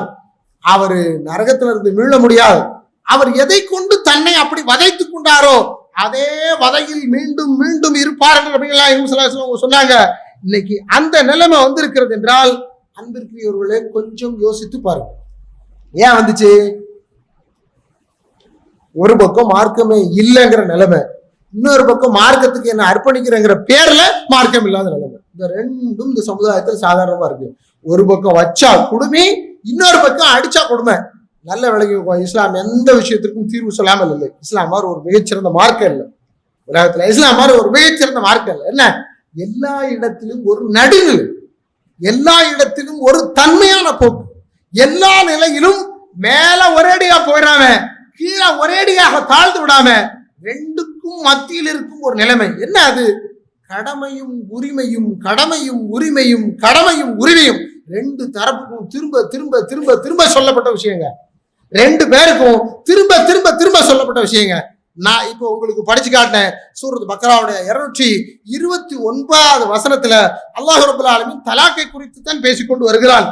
அவரு நரகத்திலிருந்து மீள முடியாது. அவர் எதை கொண்டு தன்னை அப்படி வதைத்துக் கொண்டாரோ அதே வதையில் மீண்டும் மீண்டும் இருப்பார் என்று சொன்னாங்க. இன்னைக்கு அந்த நிலைமை வந்திருக்கிறது என்றால் அன்பிற்குரியவர்களே கொஞ்சம் யோசித்து பாருங்க. ஏன் வந்துச்சு? ஒரு பக்கம் மார்க்கமே இல்லைங்கிற நிலைமை, இன்னொரு பக்கம் மார்க்கத்துக்கு என்ன அர்ப்பணிக்கிறங்கிற பேர்ல மார்க்கம் இல்லாத நிலைமை. இந்த ரெண்டும் இந்த சமுதாயத்தில் சாதாரணமா இருக்கு. ஒரு பக்கம் வச்சா கொடுமை, இன்னொரு பக்கம் அடிச்சா கொடுமை. நல்ல விளங்கி இஸ்லாம் எந்த விஷயத்திற்கும் தீர்வு சொல்லாமல் இல்லை. இஸ்லாம் ஒரு மிகச்சிறந்த மார்க்கம் இல்லை. உலகத்துல இஸ்லாம் மாதிரி ஒரு மிகச்சிறந்த மார்க்கம் இல்லை. என்ன, எல்லா இடத்திலும் ஒரு நடுநிலை, எல்லா இடத்திலும் ஒரு தன்மையான போக்கு, எல்லா நிலையிலும் மேல ஒரேடியா போயிடாம கீழே ஒரேடியாக தாழ்ந்து விடாம ரெண்டுக்கும் மத்தியில் இருக்கும் ஒரு நிலைமை. என்ன அது? கடமையும் உரிமையும், கடமையும் உரிமையும், கடமையும் உரிமையும் ரெண்டு தரப்புக்கும் திரும்ப திரும்ப திரும்ப திரும்ப சொல்லப்பட்ட விஷயங்க. ரெண்டு பேருக்கும் திரும்ப திரும்ப திரும்ப சொல்லப்பட்ட விஷயங்க. நான் இப்போ உங்களுக்கு படிச்சு காட்டினேன் சூரத் பக்ராவுடைய 229வது வசனத்துல அல்லாஹ் ரப்பல் ஆலமீன் தலாக்கை குறித்து தான் பேசிக்கொண்டு வருகிறான்.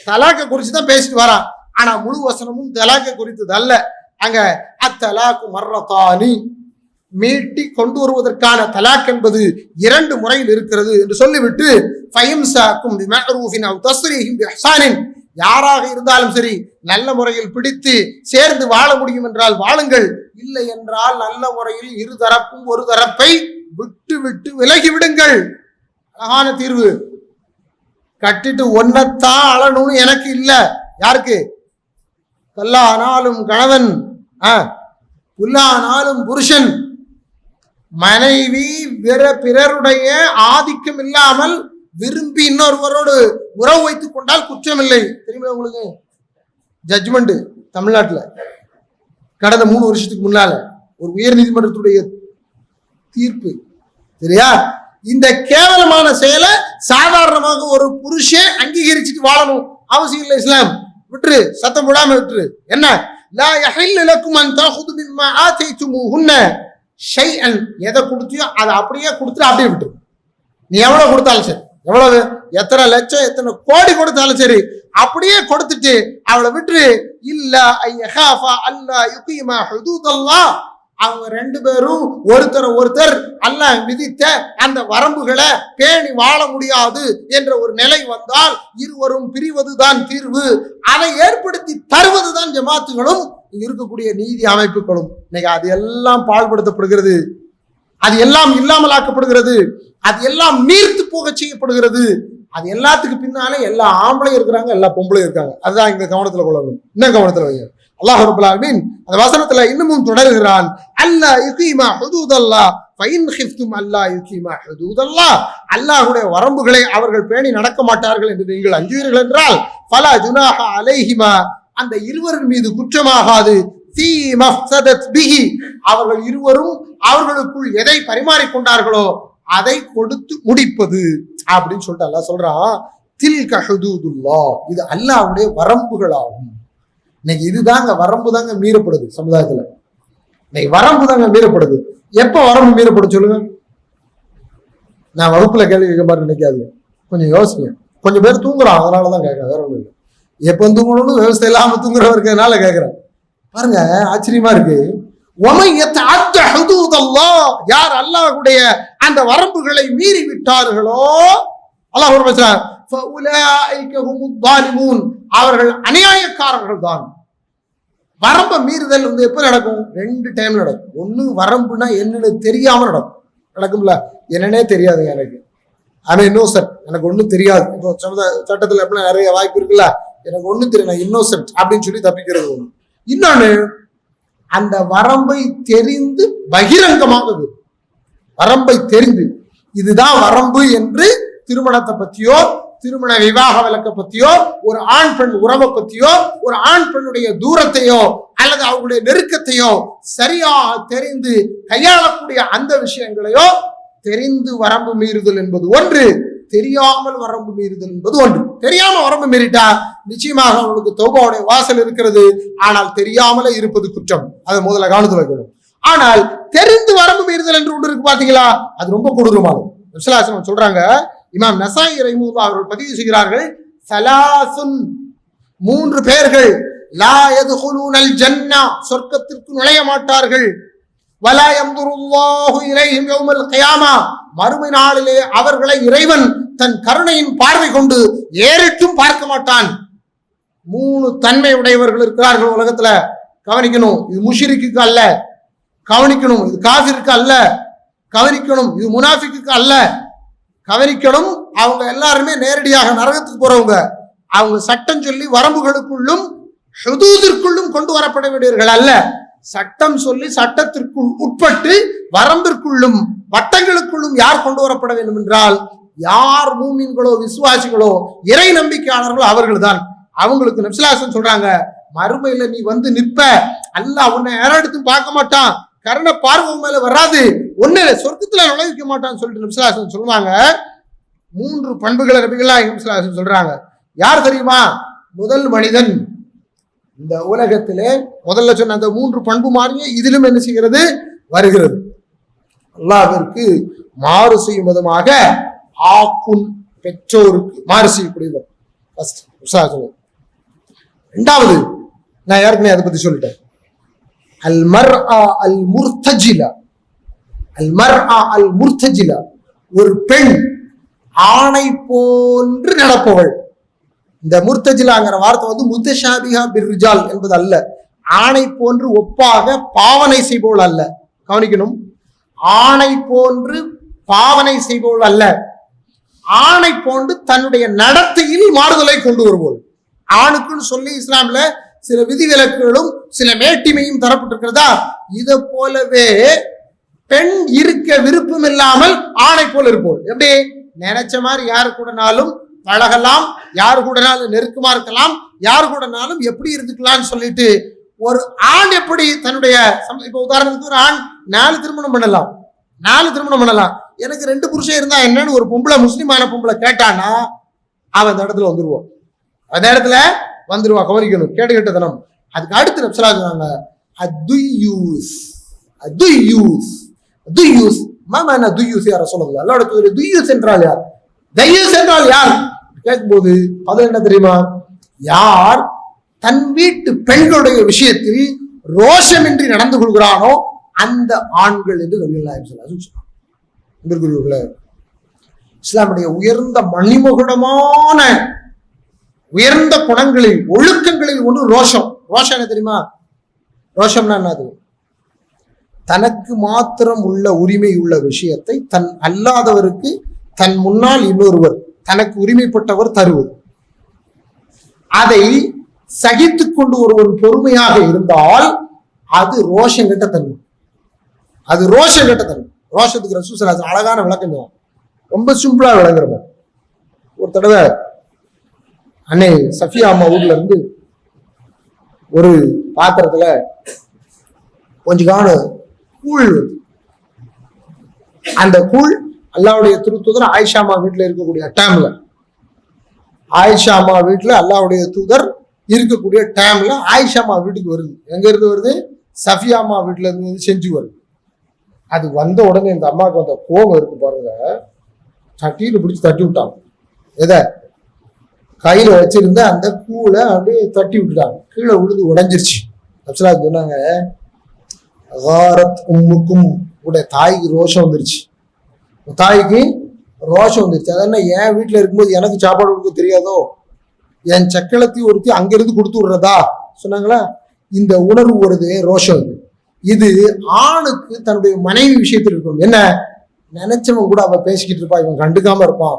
தலாக்கை குறித்து தான் பேசிட்டு வரான். ஆனா முழு வசனமும் தலாக்கை குறித்தது அல்ல. அங்க அத்தலாக்கு மர்ரதானி, மீட்டி கொண்டு வருவதற்கான தலாக் என்பது 2 முறையில் இருக்கிறது என்று சொல்லிவிட்டு ஃபயம்சாக்கும் பிமஅரூஃபின் அவ் தஸ்ரீஹிம் பிஇஹ்சானின், யாராக இருந்தாலும் சரி நல்ல முறையில் பிடித்து சேர்ந்து வாழ முடியும் என்றால் வாழுங்கள், இல்லை என்றால் நல்ல முறையில் இரு தரப்பும் ஒரு தரப்பை விட்டு விட்டு விலகி விடுங்கள். அழகான தீர்வு. கட்டிட்டு ஒன்னத்தான் அழணும்னு எனக்கு இல்ல. யாருக்கு? கல்லானாலும் கணவன், புல்லானாலும் புருஷன், மனைவி பிறருடைய ஆதிக்கம் இல்லாமல் விரும்பி இன்னொருவரோடு உறவு வைத்துக் கொண்டால் குற்றம் இல்லை. தெரியுமா உங்களுக்கு? ஜட்ஜ்மெண்ட் தமிழ்நாட்டில் கடந்த 3 வருஷத்துக்கு முன்னால ஒரு உயர் நீதிமன்றத்துடைய தீர்ப்பு. சரியா? இந்த கேவலமான செயலை சாதாரணமாக ஒரு புருஷன் அங்கீகரிச்சுட்டு வாழணும் அவசியம் இல்லை. இஸ்லாம் விட்டுரு, சத்தம் போடாம விட்டுரு. என்ன? லா யஹில்லு லக்கும் அன் தஅஹுது மிம்மா ஆதைதுமுஹுன்ன ஷைஅன், எதை கொடுத்தியோ அதை அப்படியே கொடுத்துட்டு அப்படியே விட்டுரு. நீ எவ்வளவு கொடுத்தாலும் சரி, எவ்வளவு எத்தனை லட்சம் எத்தனை கோடி கொடுத்தாலும் சரி, அப்படியே கொடுத்துட்டு அவளை விட்டுரு. இல்ல ஐயஹாஃபா அல்லா யுகீமா ஹுதூதல்லாஹ், அவங்க 2 பேரும் ஒருத்தர் அல்லாஹ் விதித்த அந்த வரம்புகளை பேணி வாழ முடியாது என்ற ஒரு நிலை வந்தால் இருவரும் பிரிவதுதான் தீர்வு. அதை ஏற்படுத்தி தருவதுதான் ஜமாத்துகளும் இருக்கக்கூடிய நீதி அமைப்புகளும். இன்னைக்கு அது எல்லாம் பாழ்படுத்தப்படுகிறது, அது எல்லாம் இல்லாமலாக்கப்படுகிறது, அது எல்லாம் நீர்த்து போக செய்யப்படுகிறது. அது எல்லாத்துக்கு பின்னாலே எல்லா ஆம்பளையும் இருக்கிறாங்க, எல்லா பொம்பளையும் இருக்காங்க. அதுதான் இங்க கவனத்துல கொள்ளணும். இன்னும் கவனத்துல வைங்க. அல்லாஹ் ரப்பல் ஆலமீன் அந்த வசனத்துல இன்னமும் தொடர்கிறான். அல்லா யுகீமா ஹுதூதல்லாஹ் ஃபைன் கிஃப்தும் அல்லா யுகீமா ஹுதூதல்லாஹ், அல்லாஹ்வுடைய வரம்புகளை அவர்கள் பேணி நடக்க மாட்டார்கள் என்று நீங்கள் அஞ்சுவீர்கள் என்றால் ஃபலா ஜுனாஹ அலைஹிமா, அந்த இருவரின் மீது குற்றமாகாது. ஃபீ மஃஸதத் பிஹி, அவர்கள் இருவரும் அவர்களுக்குள் எதை பரிமாறிக்கொண்டார்களோ அதை கொடுத்து முடிப்பது அப்படின்னு சொல்லிட்டு அல்லாஹ் சொல்றான். தில்க ஹுதூதுல்லாஹ், இது அல்லாஹ்வுடைய வரம்புகளாகும். இன்னைக்கு இதுதாங்க வரம்பு தாங்க மீறப்படுது சமுதாயத்துல. இன்னைக்கு வரம்பு தாங்க மீறப்படுது. எப்ப வரம்பு மீறப்படும் சொல்லுங்க? நான் வகுப்புல கேள்வி கேட்க மாதிரி நினைக்காது, கொஞ்சம் யோசிங்க. கொஞ்சம் பேர் தூங்குறான், அதனாலதான் கேட்கறேன், வேற ஒண்ணு இல்லை. எப்ப தூங்கணும்னு விவசாயம் இல்லாம தூங்குறவ இருக்கிறதுனால கேட்கிறேன். பாருங்க, ஆச்சரியமா இருக்கு. யார் அல்லாஹ்வுடைய அந்த வரம்புகளை மீறி விட்டார்களோ அல்லாஹ் அவர்கள் அநியாயக்காரர்கள் தான். வரம்பை மீறுதல் எப்ப நடக்கும்? 2 டைம் நடக்கும். ஒண்ணு வரம்புனா என்னன்னு தெரியாம நடக்கும்ல. என்னன்னே தெரியாது எனக்கு, ஆனா இன்னோசென்ட், எனக்கு ஒண்ணும் தெரியாது. இப்போ சட்டத்துல எப்படின்னா நிறைய வாய்ப்பு இருக்குல்ல, எனக்கு ஒண்ணும் தெரியும், இன்னோசென்ட் அப்படின்னு சொல்லி தப்பிக்கிறது ஒண்ணு. இன்னொன்னு, அந்த வரம்பை தெரிந்து பகிரங்கமாக வரம்பை தெரிந்து இதுதான் வரம்பு என்று திருமணத்தை பத்தியோ திருமண விவாக விளக்க பத்தியோ ஒரு ஆண் பெண் உறவை பத்தியோ ஒரு ஆண் பெண்ணுடைய தூரத்தையோ அல்லது அவங்களுடைய நெருக்கத்தையோ சரியாக தெரிந்து கையாளக்கூடிய அந்த விஷயங்களையோ தெரிந்து வரம்பு மீறுதல் என்பது ஒன்று, தெரியாமல் வரம்பு மீறுதல் என்பது ஒன்று. தெரியாம வரம்பு மீறிட்டா நிச்சயமாக அவங்களுக்கு தௌபாவுடைய வாசல் இருக்கிறது, ஆனால் தெரியாமலே இருப்பது குற்றம். அதை முதல்ல கவனத்தில் வைக்கணும். ஆனால் தெரிந்து வரம்பு மீறுதல் என்று ஒன்று இருக்கு பாத்தீங்களா, அது ரொம்ப கொடூரமாகும். விஸ்லாசனம் சொல்றாங்க, இமாம் நசாயி ரஹிமஹுல்லாஹ் அவர்கள் பதிவு செய்கிறார்கள், சலாசுன் 3 பேர்கள் லா யதுகுலூனல் ஜன்னா, சொர்க்கத்திற்கு நுழைய மாட்டார்கள். வலா யம்துருல்லாஹு இலைஹிம் யௌமல் கியாமா, மறுமை நாளிலே அவர்களை இறைவன் தன் கருணையின் பார்வை கொண்டு ஏறிட்டும் பார்க்க மாட்டான். 3 தன்மை உடையவர்கள் இருக்கிறார்கள் உலகத்துல. கவனிக்கணும், இது முஷ்ரிக்குக்கு அல்ல. கவனிக்கணும், இது காஃபிருக்கு அல்ல. கவனிக்கணும், இது முனாஃபிக்கு அல்ல. கவனிக்கணும், அவங்க எல்லாருமே நேரடியாக நரகத்துக்கு போறவங்க. அவங்க சட்டம் சொல்லி வரம்புகளுக்குள்ளும் ஹுதூதிற்குள்ளும் கொண்டு வரப்பட வேண்டியவர்கள் அல்ல. சட்டம் சொல்லி சட்டத்திற்குள் உட்பட்டு வரம்பிற்குள்ளும் வட்டங்களுக்குள்ளும் யார் கொண்டு வரப்பட வேண்டும் என்றால், யார் மூமின்களோ விசுவாசிகளோ இறை நம்பிக்கையாளர்களோ அவர்கள் தான். அவங்களுக்கு நபி ஸல்லல்லாஹு அலைஹி வஸல்லம் சொல்றாங்க, மறுமையில நீ வந்து நிற்ப, அல்லாஹ் உன்னை யாரெடுத்து பார்க்க மாட்டான், கருண பார்வை மேல வராது, ஒன்னு சொர்க்கத்துல நுழைவிக்க மாட்டான்னு சொல்லிட்டு நபி ஸல்லல்லாஹு அலைஹி வஸல்லம் சொல்லுவாங்க. 3 பண்புகளை நபிகள் நாயகம் ஸல்லல்லாஹு அலைஹி வஸல்லம் சொல்றாங்க. யார் தெரியுமா? முதல் மனிதன். இந்த உலகத்திலே முதல்ல சொன்ன அந்த 3 பண்பு மாறிய இதிலும் என்ன செய்கிறது வருகிறது. அல்லாஹ்விற்கு மாறு செய்யும் விதமாக ஆக்குன் பெற்றோருக்கு மாறு செய்யக்கூடியவர். இரண்டாவது, நான் யாருக்குமே அதை பத்தி சொல்லிட்டேன். அல் மர்ஆ அல் முர்தஜிலா. அல் மர்ஆ அல் முர்தஜிலா, ஒரு பெண் ஆணை போன்று நடப்பவள். இந்த முர்தஜிலாங்கிற வார்த்தை வந்து முத்தஷாபிஹா பிர்ரிஜால் என்பது அல்ல. ஆணை போன்று ஒப்பாக பாவனை செய்பவள் அல்ல. கவனிக்கணும், ஆணை போன்று பாவனை செய்பவள் அல்ல, ஆணை போன்று தன்னுடைய நடத்தையில் மாறுதலை கொண்டு வருவோள். ஆணுக்குன்னு சொல்லி இஸ்லாம்ல சில விதிவிலக்குகளும் சில மேட்டிமையும் தரப்பட்டிருக்கிறதா, இதை போலவே பெண் இருக்க விருப்பம் இல்லாமல் ஆணை போல இருப்போம். எப்படி நினைச்ச மாதிரி யாரு கூடனாலும் பழகலாம், யாரு கூடனாலும் நெருக்கமா இருக்கலாம், யாரு கூடனாலும் எப்படி இருந்துக்கலாம்னு சொல்லிட்டு ஒரு ஆண் எப்படி தன்னுடைய, இப்ப உதாரணத்துக்கு ஒரு ஆண் 4 திருமணம் பண்ணலாம், 4 திருமணம் பண்ணலாம். எனக்கு 2 புருஷன் இருந்தா என்னன்னு ஒரு பொம்பளை, முஸ்லிமான பொம்பளை கேட்டானா அவன் அந்த இடத்துல வந்துருவோம், அந்த இடத்துல வந்துருவா. கவனிக்கணும், கேட்டுக்கிட்டதனம். அதுக்கு அடுத்து நபி ஸல்லல்லாஹு அலைஹி வஸல்லம் சொன்னாங்க, அத்துயூஸ். அத்துயூஸ் துயூஸ் மாமான துயூஸ் யார சொல்லுங்க. அல்லாஹ்வுடைய தூதரே, துயூஸ் என்றால் யார்? தயூஸ் என்றால் யார் கேட்கும்போது அது என்ன தெரியுமா? யார் தன் வீட்டு பெண்களுடைய விஷயத்தில் ரோஷமின்றி நடந்து கொள்கிறானோ அந்த ஆண்கள் என்று நபிகள் நாயகம் ஸல்லல்லாஹு அலைஹி வஸல்லம் சொன்னார். இஸ்லாமுடைய உயர்ந்த மணிமகுடமான உயர்ந்த குணங்களில் ஒழுக்கங்களில் ஒன்று ரோஷம். ரோஷம் என்ன தெரியுமா? ரோஷம்னா என்னது? தனக்கு மாத்திரம் உள்ள உரிமை உள்ள விஷயத்தை தன் அல்லாதவருக்கு தன் முன்னால் இன்னொருவர் தனக்கு உரிமைப்பட்டவர் தருவது. அதை சகித்துக் கொண்டு ஒருவர் பொறுமையாக இருந்தால் அது ரோஷம் கெட்ட தன்மை. அது ரோஷம் கெட்ட தன்மை. ரோஷத்துக்கு ரசூல் ஸல்லல்லாஹு அலைஹி வஸல்லம் அழகான விளக்கம், ரொம்ப சிம்பிளா விளங்குறவங்க. ஒரு தடவை அன்னை சஃபியா அம்மா ஊர்ல இருந்து ஒரு பாத்திரத்துல கொஞ்சம் கூழ், அந்த கூழ் அல்லாஹ்வுடைய திருத்தூதர் ஆயிஷா அம்மா வீட்டுல இருக்கக்கூடிய டைம்ல, ஆயிஷா அம்மா வீட்டுல அல்லாஹ்வுடைய தூதர் இருக்கக்கூடிய டைம்ல ஆயிஷா அம்மா வீட்டுக்கு வருது. எங்க இருந்து வருது? சஃபியா அம்மா வீட்டுல இருந்து செஞ்சு வருது. அது வந்த உடனே இந்த அம்மாவுக்கு வந்த கோபம் இருக்கு பாருங்க, தட்டின்னு பிடிச்சி தட்டி விட்டாங்க. எதை? கையில வச்சிருந்த அந்த கூழை அப்படியே தட்டி விட்டுட்டாங்க, கீழே விழுந்து உடைஞ்சிருச்சு. அப்சலா சொன்னாங்க, உம்முக்கும் உடைய தாய்க்கு ரோஷம் வந்துருச்சு, தாய்க்கு ரோஷம் வந்துருச்சு. அதென்ன என் வீட்டுல இருக்கும்போது எனக்கு சாப்பாடு கொடுக்க தெரியாதோ, என் சக்களத்தி ஒருத்தி அங்கிருந்து கொடுத்து விடுறதா சொன்னாங்களா? இந்த உணர்வு வருது, ரோஷம். இது ஆணுக்கு தன்னுடைய மனைவி விஷயத்தில் இருக்கணும். என்ன நினைச்சவன் கூட அவ பேசிக்கிட்டு இருப்பா, இவன் கண்டுக்காம இருப்பான்.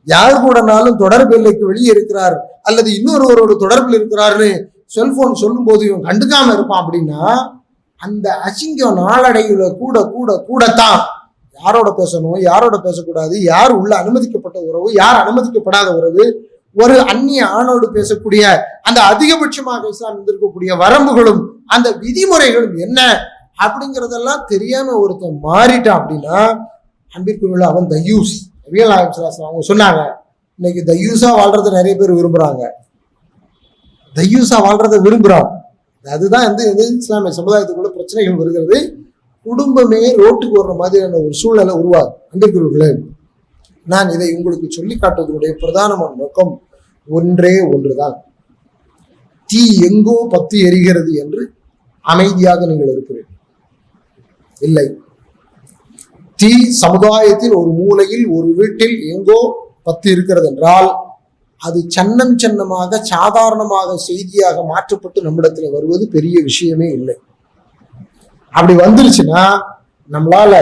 யாரு கூடனாலும் தொடர்பு எல்லைக்கு வெளியே இருக்கிறார் அல்லது இன்னொருவரோட தொடர்பில் இருக்கிறாருன்னு செல்போன் சொல்லும் போது இவன் கண்டுக்காம இருப்பான். அப்படின்னா அந்த அசிங்கம் நாளடைவுல கூட கூட கூடத்தான் யாரோட பேசணும், யாரோட பேசக்கூடாது, யார் உள்ள அனுமதிக்கப்பட்ட உறவு, யார் அனுமதிக்கப்படாத உறவு, ஒரு அந்நிய ஆணோடு பேசக்கூடிய அந்த அதிகபட்சமாக இஸ்லாம் இருந்திருக்கக்கூடிய வரம்புகளும் அந்த விதிமுறைகளும் என்ன அப்படிங்கிறதெல்லாம் தெரியாம ஒருத்தன் மாறிட்டான் அப்படின்னா அன்பிற்குள்ள அவன் தயூஸ். அவங்க சொன்னாங்க, இன்னைக்கு தயூசா வாழ்றத நிறைய பேர் விரும்புறாங்க, தயூசா வாழ்றத விரும்புறாங்க. அதுதான் வந்து இஸ்லாமிய சமுதாயத்துக்குள்ள பிரச்சனைகள் வருகிறது. குடும்பமே ரோட்டுக்கு வர்ற மாதிரியான ஒரு சூழ்நிலை உருவாகும். அன்பிற்குள்ளே நான் இதை உங்களுக்கு சொல்லி காட்டுவதனுடைய பிரதானமான நோக்கம் ஒன்றே ஒன்றுதான். தீ எங்கோ பத்து எரிகிறது என்று அமைதியாக நீங்கள் இருக்கிறீர்கள். இல்லை, தீ சமுதாயத்தில் ஒரு மூலையில் ஒரு வீட்டில் எங்கோ பத்து இருக்கிறது என்றால் அது சன்னம் சன்னமாக சாதாரணமாக செய்தியாக மாற்றப்பட்டு நம்மிடத்துல வருவது பெரிய விஷயமே இல்லை. அப்படி வந்துருச்சுன்னா நம்மளால,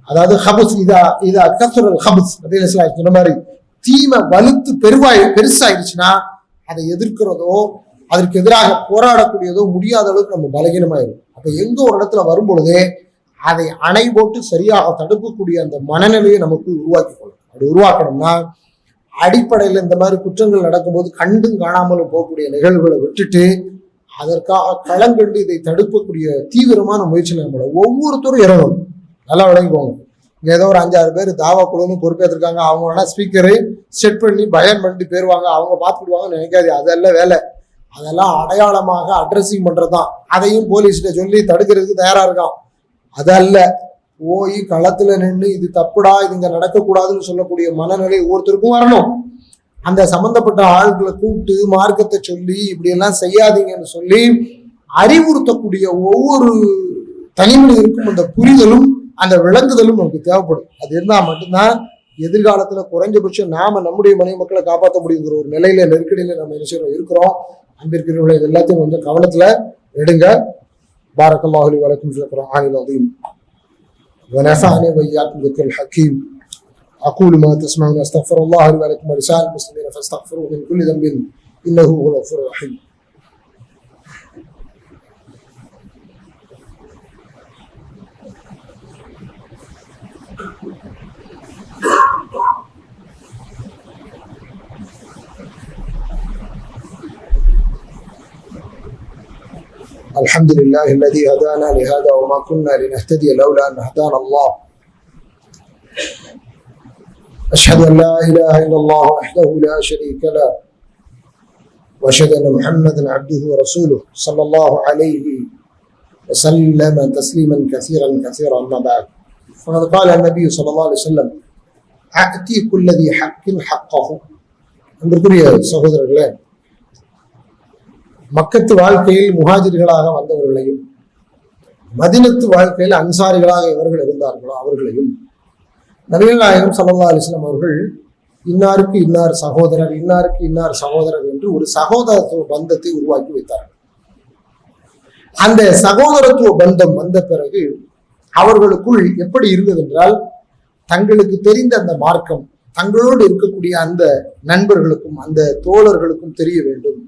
அதாவது ஹபஸ் இதா கசுரல் ஹபஸ் அப்படின்னு சொன்ன மாதிரி தீமை வலுத்து பெருசாயிருச்சுன்னா அதை எதிர்க்கிறதோ அதற்கு எதிராக போராடக்கூடியதோ முடியாத அளவுக்கு நம்ம பலகீனமாயிடும். அப்ப எங்க ஒரு இடத்துல வரும் பொழுதே அதை அணை போட்டு சரியாக தடுக்கக்கூடிய அந்த மனநிலையை நமக்கு உருவாக்கி கொள்ளணும். அப்படி உருவாக்கணும்னா அடிப்படையில் இந்த மாதிரி குற்றங்கள் நடக்கும்போது கண்டும் காணாமலும் போகக்கூடிய நிகழ்வுகளை விட்டுட்டு அதற்காக களங்கண்டு இதை தடுக்கக்கூடிய தீவிரமான முயற்சியில் நம்மளோட ஒவ்வொருத்தரும் இறங்கணும். நல்லா விளங்கிக்கோங்க. இங்க ஏதோ ஒரு 5-6 பேர் தாவா குழுன்னு பொறுப்பேற்றிருக்காங்க, அவங்க வேணா ஸ்பீக்கரு செட் பண்ணி பயன் பண்ணிட்டு போயிருவாங்க, அவங்க பார்த்துக்கிடுவாங்கன்னு நினைக்காது. அதெல்லாம் வேலை. அதெல்லாம் அடையாளமாக அட்ரஸிங் பண்றதுதான். அதையும் போலீஸ்கிட்ட சொல்லி தடுக்கிறதுக்கு தயாரா இருக்கான். அதல்ல, போய் களத்துல நின்று இது தப்புடா, இது இங்க நடக்கக்கூடாதுன்னு சொல்லக்கூடிய மனநிலை ஒவ்வொருத்தருக்கும் வரணும். அந்த சம்பந்தப்பட்ட ஆட்களை கூப்பிட்டு மார்க்கத்தை சொல்லி இப்படி எல்லாம் செய்யாதீங்கன்னு சொல்லி அறிவுறுத்தக்கூடிய ஒவ்வொரு தனிமனிதருக்கும் அந்த புரிதலும் அந்த விளங்குதலும் நமக்கு தேவைப்படும். அது இருந்தா மட்டும்தான் எதிர்காலத்துல குறைஞ்சபட்சம் நாம நம்முடைய மனைவி மக்களை காப்பாற்ற முடியுங்கிற ஒரு நிலையில நெருக்கடியில நம்ம என்ன இருக்கிறோம். அன்பிற்கிறவர்களை இது எல்லாத்தையும் கொஞ்சம் கவனத்துல எடுங்க. பாரக்கல்லாஹு லி வ லக்கும் ஃபில் குர்ஆனில் அஸீம் வ நஃபஅனி வ இய்யாக்கும் பில் ஹக்கீம். أقول ما تسمعون أستغفر الله لي ولكم ولسائر المسلمين فاستغفروه من كل ذنب إنه هو الغفور الرحيم. الحمد لله الذي هدانا لهذا وما كنا لنهتدي لولا أن هدانا الله. أشهد أن لا إله إلا الله وحده لا شريك له وأشهد أن محمدا عبده ورسوله صلى الله عليه وسلم تسليما كثيرا كثيرا. أما بعد فقد قال النبي صلى الله عليه وسلم أعطي كل ذي حق حقه. அன்பிற்குரிய சகோதரர்களே, மக்கத்து வாழ்க்கையில் முஹாஜிர்களாக வந்தவர்களையும் மதீனத்து வாழ்க்கையில் அன்சாரிகளாக இவர்கள் இருந்தார்களோ அவர்களையும் நபிகள் நாயகம் ஸல்லல்லாஹு அலைஹி வஸல்லம் அவர்கள் இன்னாருக்கு இன்னார் சகோதரர், இன்னாருக்கு இன்னார் சகோதரர் என்று ஒரு சகோதரத்துவ பந்தத்தை உருவாக்கி வைத்தார்கள். அந்த சகோதரத்துவ பந்தம் வந்த பிறகு அவர்களுக்குள் எப்படி இருந்தது என்றால், தங்களுக்கு தெரிந்த அந்த மார்க்கம் தங்களோடு இருக்கக்கூடிய அந்த நண்பர்களுக்கும் அந்த தோழர்களுக்கும் தெரிய வேண்டும்,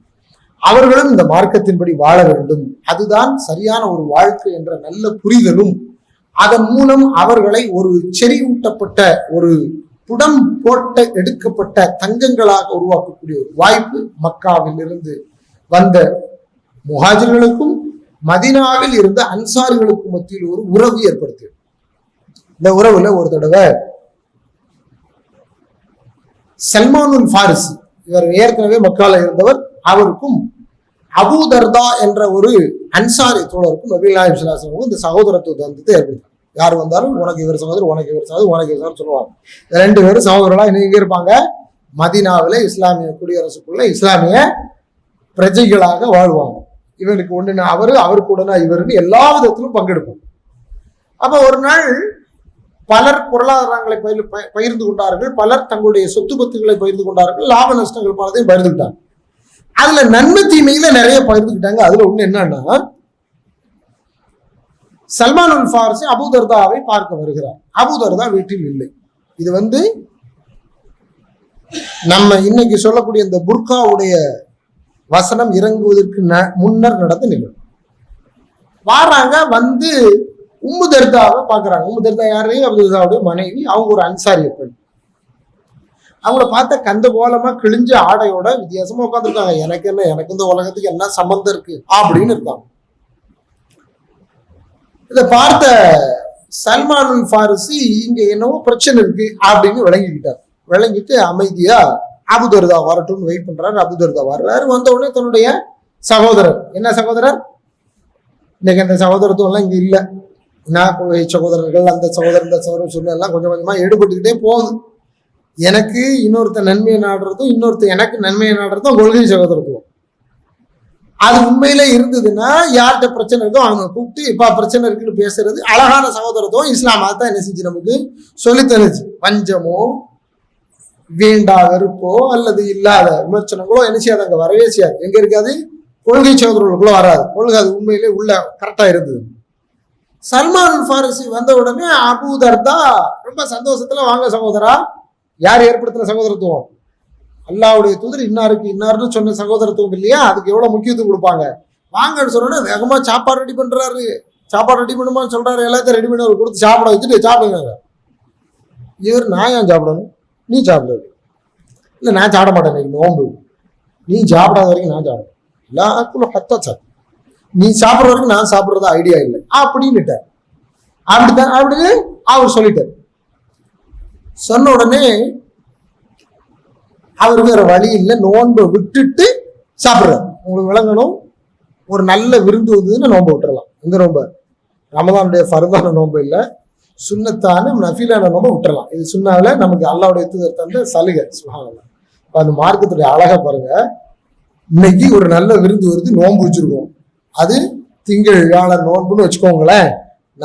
அவர்களும் இந்த மார்க்கத்தின்படி வாழ வேண்டும், அதுதான் சரியான ஒரு வாழ்க்கை என்ற நல்ல புரிதலும் அதன் மூலம் அவர்களை ஒரு செறிவூட்டப்பட்ட ஒரு புடம் போட்ட எடுக்கப்பட்ட தங்கங்களாக உருவாக்கக்கூடிய ஒரு வாய்ப்பு மக்காவில் இருந்து வந்த முஹாஜிர்களுக்கும் மதீனாவில் இருந்த அன்சாரிகளுக்கும் மத்தியில் ஒரு உறவு ஏற்படுத்தியது. இந்த உறவுல ஒரு தடவை சல்மானுல் ஃபாரிசி, இவர் ஏற்கனவே மக்கால இருந்தவர், அவருக்கும் அபூ தர்தா என்ற ஒரு அன்சாரி தோழருக்கும் நபிகள் நாயகம் ஸல்லல்லாஹு அலைஹி வஸல்லம் இந்த சகோதரத்துவ பந்தத்தை ஏற்படுத்தார். யார் வந்தாலும் உனக்கு இவர் சகோதரர், உனக்கு இவர் சகோதரர், உனக்கு இவர் சொல்லுவாங்க. ரெண்டு பேரும் சகோதரர்களா எங்க இருப்பாங்க? மதீனாவில இஸ்லாமிய குடியரசுக்குள்ள இஸ்லாமிய பிரஜைகளாக வாழ்வாங்க. இவனுக்கு ஒண்ணுனா அவரு, அவருக்கு உடனே இவருன்னு எல்லா விதத்திலும் பங்கெடுப்பாங்க. அப்ப ஒரு நாள் பலர் பொருளாதாரங்களை பகிர்ந்து கொண்டார்கள், பலர் தங்களுடைய சொத்து பத்துக்களை பகிர்ந்து கொண்டார்கள், லாப நஷ்டங்கள் பலதையும் பகிர்ந்துக்கிட்டாங்க. அதுல நன்மை தீமையில நிறைய பகிர்ந்துக்கிட்டாங்க. அதுல ஒண்ணு என்னன்னா, சல்மானுல் ஃபாரிசி அபூ தர்தாவை பார்க்க வருகிறார். அபூ தர்தா வீட்டில் இல்லை. இது நம்ம இன்னைக்கு சொல்லக்கூடிய இந்த புர்காவுடைய வசனம் இறங்குவதற்கு முன்னர் நடந்த நிகழ்வு. வாராங்க, வந்து உம்மு தர்தாவை பாக்குறாங்க. உம்மு தர்தா யாரு? அபூ தர்தாவுடைய மனைவி. அவங்க ஒரு அன்சாரிய பெண். அவங்கள பார்த்த கந்த கோலமா கிழிஞ்ச ஆடையோட வித்தியாசமா உட்காந்துருக்காங்க. எனக்கு இந்த உலகத்துக்கு என்ன சம்பந்தம் இருக்கு அப்படின்னு இருக்காங்க. இதை பார்த்த சல்மானுல் ஃபாரிசி இங்க என்னவோ பிரச்சனை இருக்கு அப்படின்னு விளங்கிக்கிட்டார். விளங்கிட்டு அமைதியா அபூ தர்தா வரட்டும்னு வெயிட் பண்றாரு. அபூ தர்தா வர்றாரு. வந்த உடனே தன்னுடைய சகோதரர், என்ன சகோதரர், இன்னைக்கு அந்த சகோதரத்துவம் எல்லாம் இங்க இல்ல, சகோதரர்கள் அந்த சகோதரர் இந்த சகோதரர் சொல்லி எல்லாம் கொஞ்சம் கொஞ்சமா எடுபட்டுக்கிட்டே போகுது. எனக்கு இன்னொருத்த நன்மையை நாடுறதும் இன்னொருத்த எனக்கு நன்மையை நாடுறதும் கொள்கை சகோதரத்துவம். அது உண்மையில இருந்ததுன்னா யார்கிட்ட பிரச்சனை இருக்கோ அவங்க கூப்பிட்டு இப்ப பிரச்சனை இருக்குன்னு பேசுறது அழகான சகோதரத்துவம். இஸ்லாம் அதான் என்ன செஞ்சு நமக்கு சொல்லி தருச்சு. வஞ்சமோ வேண்டா வெறுப்போ அல்லது இல்லாத விமர்சனங்களோ என்ன செய்யாது, அங்க வரவே செய்யாது. எங்க இருக்காது? கொள்கை சகோதரர்களுக்குள்ள வராது. கொள்கை அது உண்மையிலே உள்ள கரெக்டா இருந்தது. சல்மான் ஃபாரிசி வந்த உடனே அபூ தர்தா ரொம்ப சந்தோஷத்துல, வாங்க சகோதரா. யார் ஏற்படுத்தின சகோதரத்துவம்? அல்லாஹ்வுடைய தூதர் இன்னாருக்கு இன்னாருன்னு சொன்ன சகோதரத்துவம் இல்லையா? அதுக்கு எவ்வளவு முக்கியத்துவம் கொடுப்பாங்க. வாங்கன்னு சொன்னோன்னா வேகமா சாப்பாடு ரெடி பண்றாரு. சாப்பாடு ரெடி பண்ணுமான்னு சொல்றாரு, எல்லாத்தையும் ரெடி பண்ணி அவர் கொடுத்து சாப்பிட வச்சுட்டு சாப்பிடுங்க. இவர் நான் ஏன் சாப்பிடணும், நீ சாப்பிடாது. இல்லை நான் சாப்பிட மாட்டேன், இன்னைக்கு நோம்பு, நீ சாப்பிடாத வரைக்கும் நான் சாப்பிடுவேன், எல்லாருக்கும் ஹத்தா சாப்பிடு, நீ சாப்பிட்ற வரைக்கும் நான் சாப்பிட்றதா ஐடியா இல்லை அப்படின்னுட்டார். அப்படித்தான் அப்படின்னு அவர் சொல்லிட்டார். சொன்ன உடனே அவருக்கு வேற வழி இல்லை, நோன்பை விட்டுட்டு சாப்பிட்றாரு. உங்களுக்கு விளங்கணும், ஒரு நல்ல விருந்து வந்ததுன்னு நோன்பை விட்டுறலாம். இந்த நோன்பை ரமதானுடைய ஃபர்தான நோன்பு இல்லை, சுன்னத்தான நஃபீலான நோன்பை விட்டுறலாம். இது சுன்னாவில் நமக்கு அல்லாவுடைய தூதர் தந்த சலுகை. சுப்ஹானல்லாஹ். அந்த மார்க்கத்துடைய அழகை பாருங்க. இன்னைக்கு ஒரு நல்ல விருந்து வருது, நோன்பு வச்சிருக்கோம், அது திங்கள் வியாழன் நோன்புன்னு வச்சுக்கோங்களேன்.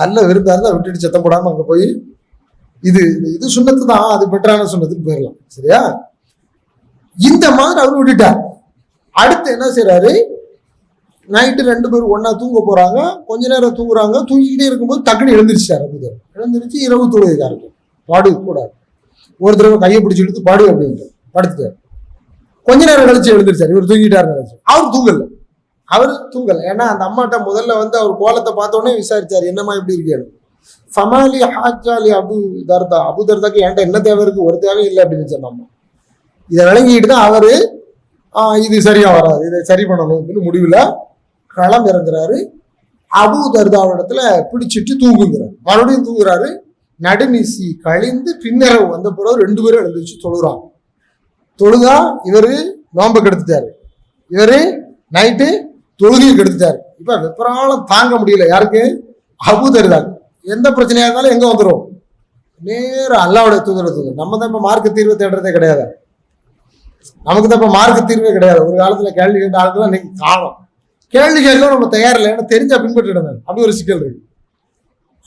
நல்ல விருந்தா இருந்தால் விட்டுட்டு சத்தம் போடாம அங்கே போய் இது சுண்ணத்து தான், அது பெட்டரான சுண்ணத்துக்கு போயிடலாம். சரியா? இந்த மாதிரி அவர் விட்டுட்டார். அடுத்து என்ன செய்யறாரு, நைட்டு 2 பேரும் ஒன்னா தூங்க போறாங்க, கொஞ்ச நேரம் தூங்குறாங்க, தூங்கிக்கிட்டே இருக்கும்போது டக்குன்னு எழுந்திரிச்சார். அபூதர் எழுந்திரிச்சு இரவு தொழுகைக்கா இருக்கும், பாடு கூடாது, ஒரு தடவை கையை பிடிச்சி எடுத்து பாடு அப்படின்ட்டு படுத்துட்டார். கொஞ்ச நேரம் கழிச்சு எழுந்திரிச்சார். இவர் தூங்கிட்டாரு நினைச்சு. அவர் தூங்கல. ஏன்னா அந்த அம்மாட்ட முதல்ல வந்து அவர் கோலத்தை பார்த்தோன்னே விசாரிச்சாரு, என்னம்மா இப்படி இருக்கேன். ஃபமாலி ஹாஜாலி அபு தர்தாக்கு என்கிட்ட என்ன தேவை இருக்கு, ஒரு தேவையும் இல்லை அப்படின்னு சொன்ன அம்மா. இதை விளங்கிட்டு தான் அவரு இது சரியா வராது, இதை சரி பண்ணணும் அப்படின்னு முடிவுல களம் இறங்குறாரு. அபு தர்தாவிடத்துல பிடிச்சிட்டு தூங்குங்கிறாரு. மறுபடியும் தூங்குறாரு. நடுநிசி கழிந்து பின்னரவு வந்த பிறகு 2 பேரும் எழுந்திரிச்சு தொழுறாங்க. தொழுதா இவரு நோன்பை கெடுத்துட்டாரு, இவரு நைட்டு தொழுகையை கெடுத்துட்டாரு. இப்ப வெப்பராலம் தாங்க முடியல. யாருக்கு? அபு தர்தாக்கு. எந்த பிரச்சனையா இருந்தாலும் எங்க வந்துடும், நேரம் அல்லாவுடைய தூதரத்துக்கு. நம்ம தான் இப்ப மார்க்க தீர்வை தேடுறதே கிடையாது, நமக்கு தான் இப்ப மார்க்க தீர்வே கிடையாது. ஒரு காலத்துல கேள்வி கேட்ட ஆளுக்கெல்லாம் இன்னைக்கு காணும். கேள்வி கேட்கவும் நம்ம தயாரில்லை, ஏன்னா தெரிஞ்சா பின்பற்றிடுவேன், அப்படி ஒரு சிக்கல் இருக்கு.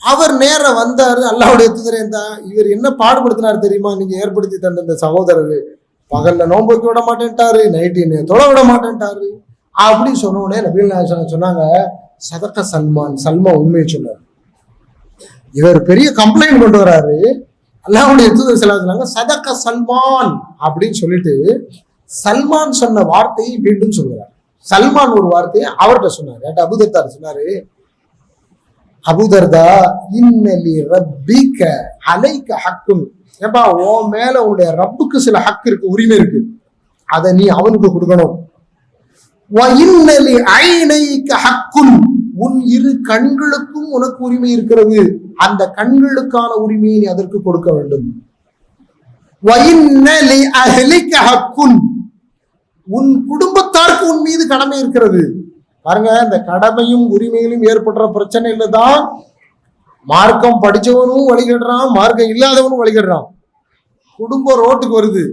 அவர் நேரம் வந்தாரு, அல்லாவுடைய தூதரே தான். இவர் என்ன பாடுபடுத்தினார் தெரியுமா, நீங்க ஏற்படுத்தி தந்த இந்த சகோதரர் பகல்ல நோன்புக்கு விட மாட்டேன்ட்டாரு, நைட்டு என்ன தொலை விட மாட்டேன்ட்டாரு அப்படின்னு சொன்ன உடனே நபிகள் நாயகம் சொன்னாங்க, சதக்க சல்மான் உண்மையை சொன்னார். இவர் பெரிய கம்ப்ளைண்ட் கொண்டு வராரு. அல்லாஹ்வுடைய தூதர் சொன்னாங்க சதக்க சல்மான் அப்படின்னு சொல்லிட்டு சல்மான் சொன்ன வார்த்தையை மீண்டும் சொல்கிறார். சல்மான் ஒரு வார்த்தையை அவர்கிட்ட சொன்னார். அபூதர்தார் சொன்னாரு, அபூதர்தா இன்னலி ரப்பிக அலைக ஹக்கும், ஏப்பா உன் மேல உன்னுடைய ரப்புக்கு சில ஹக் இருக்கு, உரிமை இருக்கு, அதை நீ அவனுக்கு கொடுக்கணும். உன் 2 கண்களுக்கும் உனக்கு உரிமை இருக்கிறது, அந்த கண்களுக்கான உரிமையை நீ அதற்கு கொடுக்க வேண்டும். உன் குடும்பத்தாருக்கு உன் மீது கடமை இருக்கிறது. பாருங்க, இந்த கடமையும் உரிமையிலும் ஏற்படுற பிரச்சனையில தான் மார்க்கம் படிச்சவனும் வழிகடுறான், மார்க்கம் இல்லாதவனும் வழிகடுறான். குடும்பம் ரோட்டுக்கு வருது,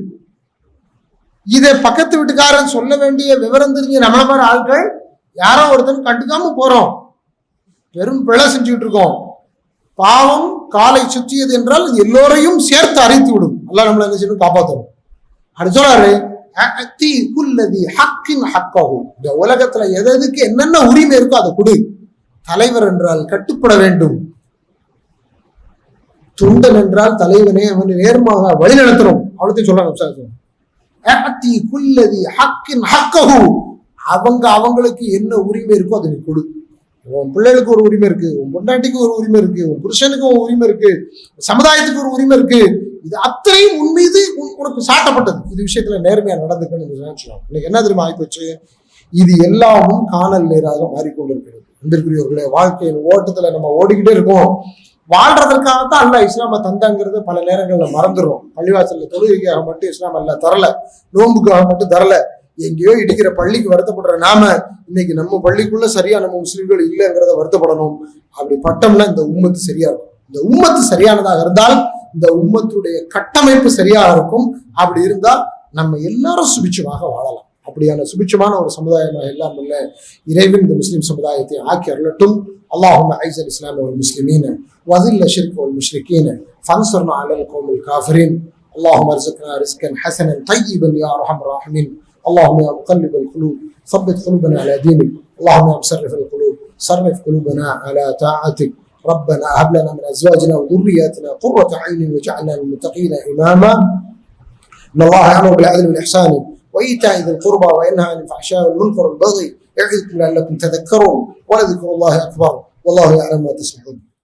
இதை பக்கத்து வீட்டுக்காரன் சொல்ல வேண்டிய விவரம் தெரிஞ்ச நம்மள மாதிரி ஆட்கள் யாரோ ஒருத்தன் கண்டுக்காம போறோம், பெரும் பிழை செஞ்சுக்கிட்டு இருக்கோம். பாவம் காலை சுற்றியது என்றால் எல்லோரையும் சேர்த்து அரைத்து விடும். அல்லாஹ் நம்மள என்ன செய்யணும், காப்பாற்றணும். அது சொல்றாரு, இந்த உலகத்துல எதுக்கு என்னென்ன உரிமை இருக்கோ அதை கொடு. தலைவர் என்றால் கட்டுப்பட வேண்டும், தொண்டன் என்றால் தலைவனே அவனை நேர்மாக வழி நடத்தணும். அவ்வளோத்தையும் சொல்றாங்க. அவங்களுக்கு என்ன உரிமை இருக்கோ அதை நீ கொடு. உன் பிள்ளைகளுக்கு ஒரு உரிமை இருக்கு, உன் பொண்டாட்டிக்கு ஒரு உரிமை இருக்கு, உன் புருஷனுக்கு ஒரு உரிமை இருக்கு, சமுதாயத்துக்கு ஒரு உரிமை இருக்கு. இது அத்தனையும் உன் மீது உனக்கு சாட்டப்பட்டது. இது விஷயத்துல நேர்மையா நடந்துக்கணும். இன்னைக்கு என்ன தெரியுமா ஆகிப்போச்சு, இது எல்லாமும் காணல் நீராக மாறிக்கொண்டிருக்கிறது. அன்பிற்குரியவர்களே, வாழ்க்கையின் ஓட்டத்துல நம்ம ஓடிக்கிட்டே இருக்கோம். வாழ்றதற்காகத்தான் அல்லாஹ் இஸ்லாம தந்தாங்கிறது பல நேரங்கள்ல மறந்துடும். பள்ளிவாசல்ல தொழுகைக்காக மட்டும் இஸ்லாம் அல்ல தரல, நோன்புக்காக மட்டும் தரல. எங்கேயோ இடிக்கிற பள்ளிக்கு வருத்தப்படுற நாம இன்னைக்கு நம்ம பள்ளிக்குள்ள சரியா நம்ம முஸ்லிம்கள் இல்லைங்கிறத வருத்தப்படணும். அப்படி பட்டம்னா இந்த உம்மத்து சரியா இருக்கும். இந்த உம்மத்து சரியானதாக இருந்தால் இந்த உம்மத்துடைய கட்டமைப்பு சரியாக இருக்கும். அப்படி இருந்தால் நம்ம எல்லாரும் சுபிட்சமாக வாழலாம். அப்படியான சுபிட்சமான ஒரு சமுதாயமாக எல்லாம் இல்ல இறைவன் இந்த முஸ்லிம் சமுதாயத்தை ஆக்கி அருளட்டும். அல்லாஹும்ம ஐஸல் இஸ்லாம் வல் முஸ்லிமீன வஸில்ல ஷிர்க வல் முஷ்ரிகீன ஃபன்ஸுர்னா அலல் கௌமில் காஃபிரீன். اللهم ارزقنا رزقا حسنا طيبا يا ارحم الراحمين. اللهم يا مقلب القلوب ثبت قلوبنا على دينك. اللهم يا مصرف القلوب صرف قلوبنا على طاعتك. ربنا هب لنا من ازواجنا وذرياتنا قرة عين واجعلنا للمتقين اماما. ان الله يأمر بالعدل والاحسان وايتاء ذي القربى وينهى عن الفحشاء والمنكر والبغي يعظكم لعلكم تذكرون ولذكر الله اكبر والله يعلم ما تصلحون.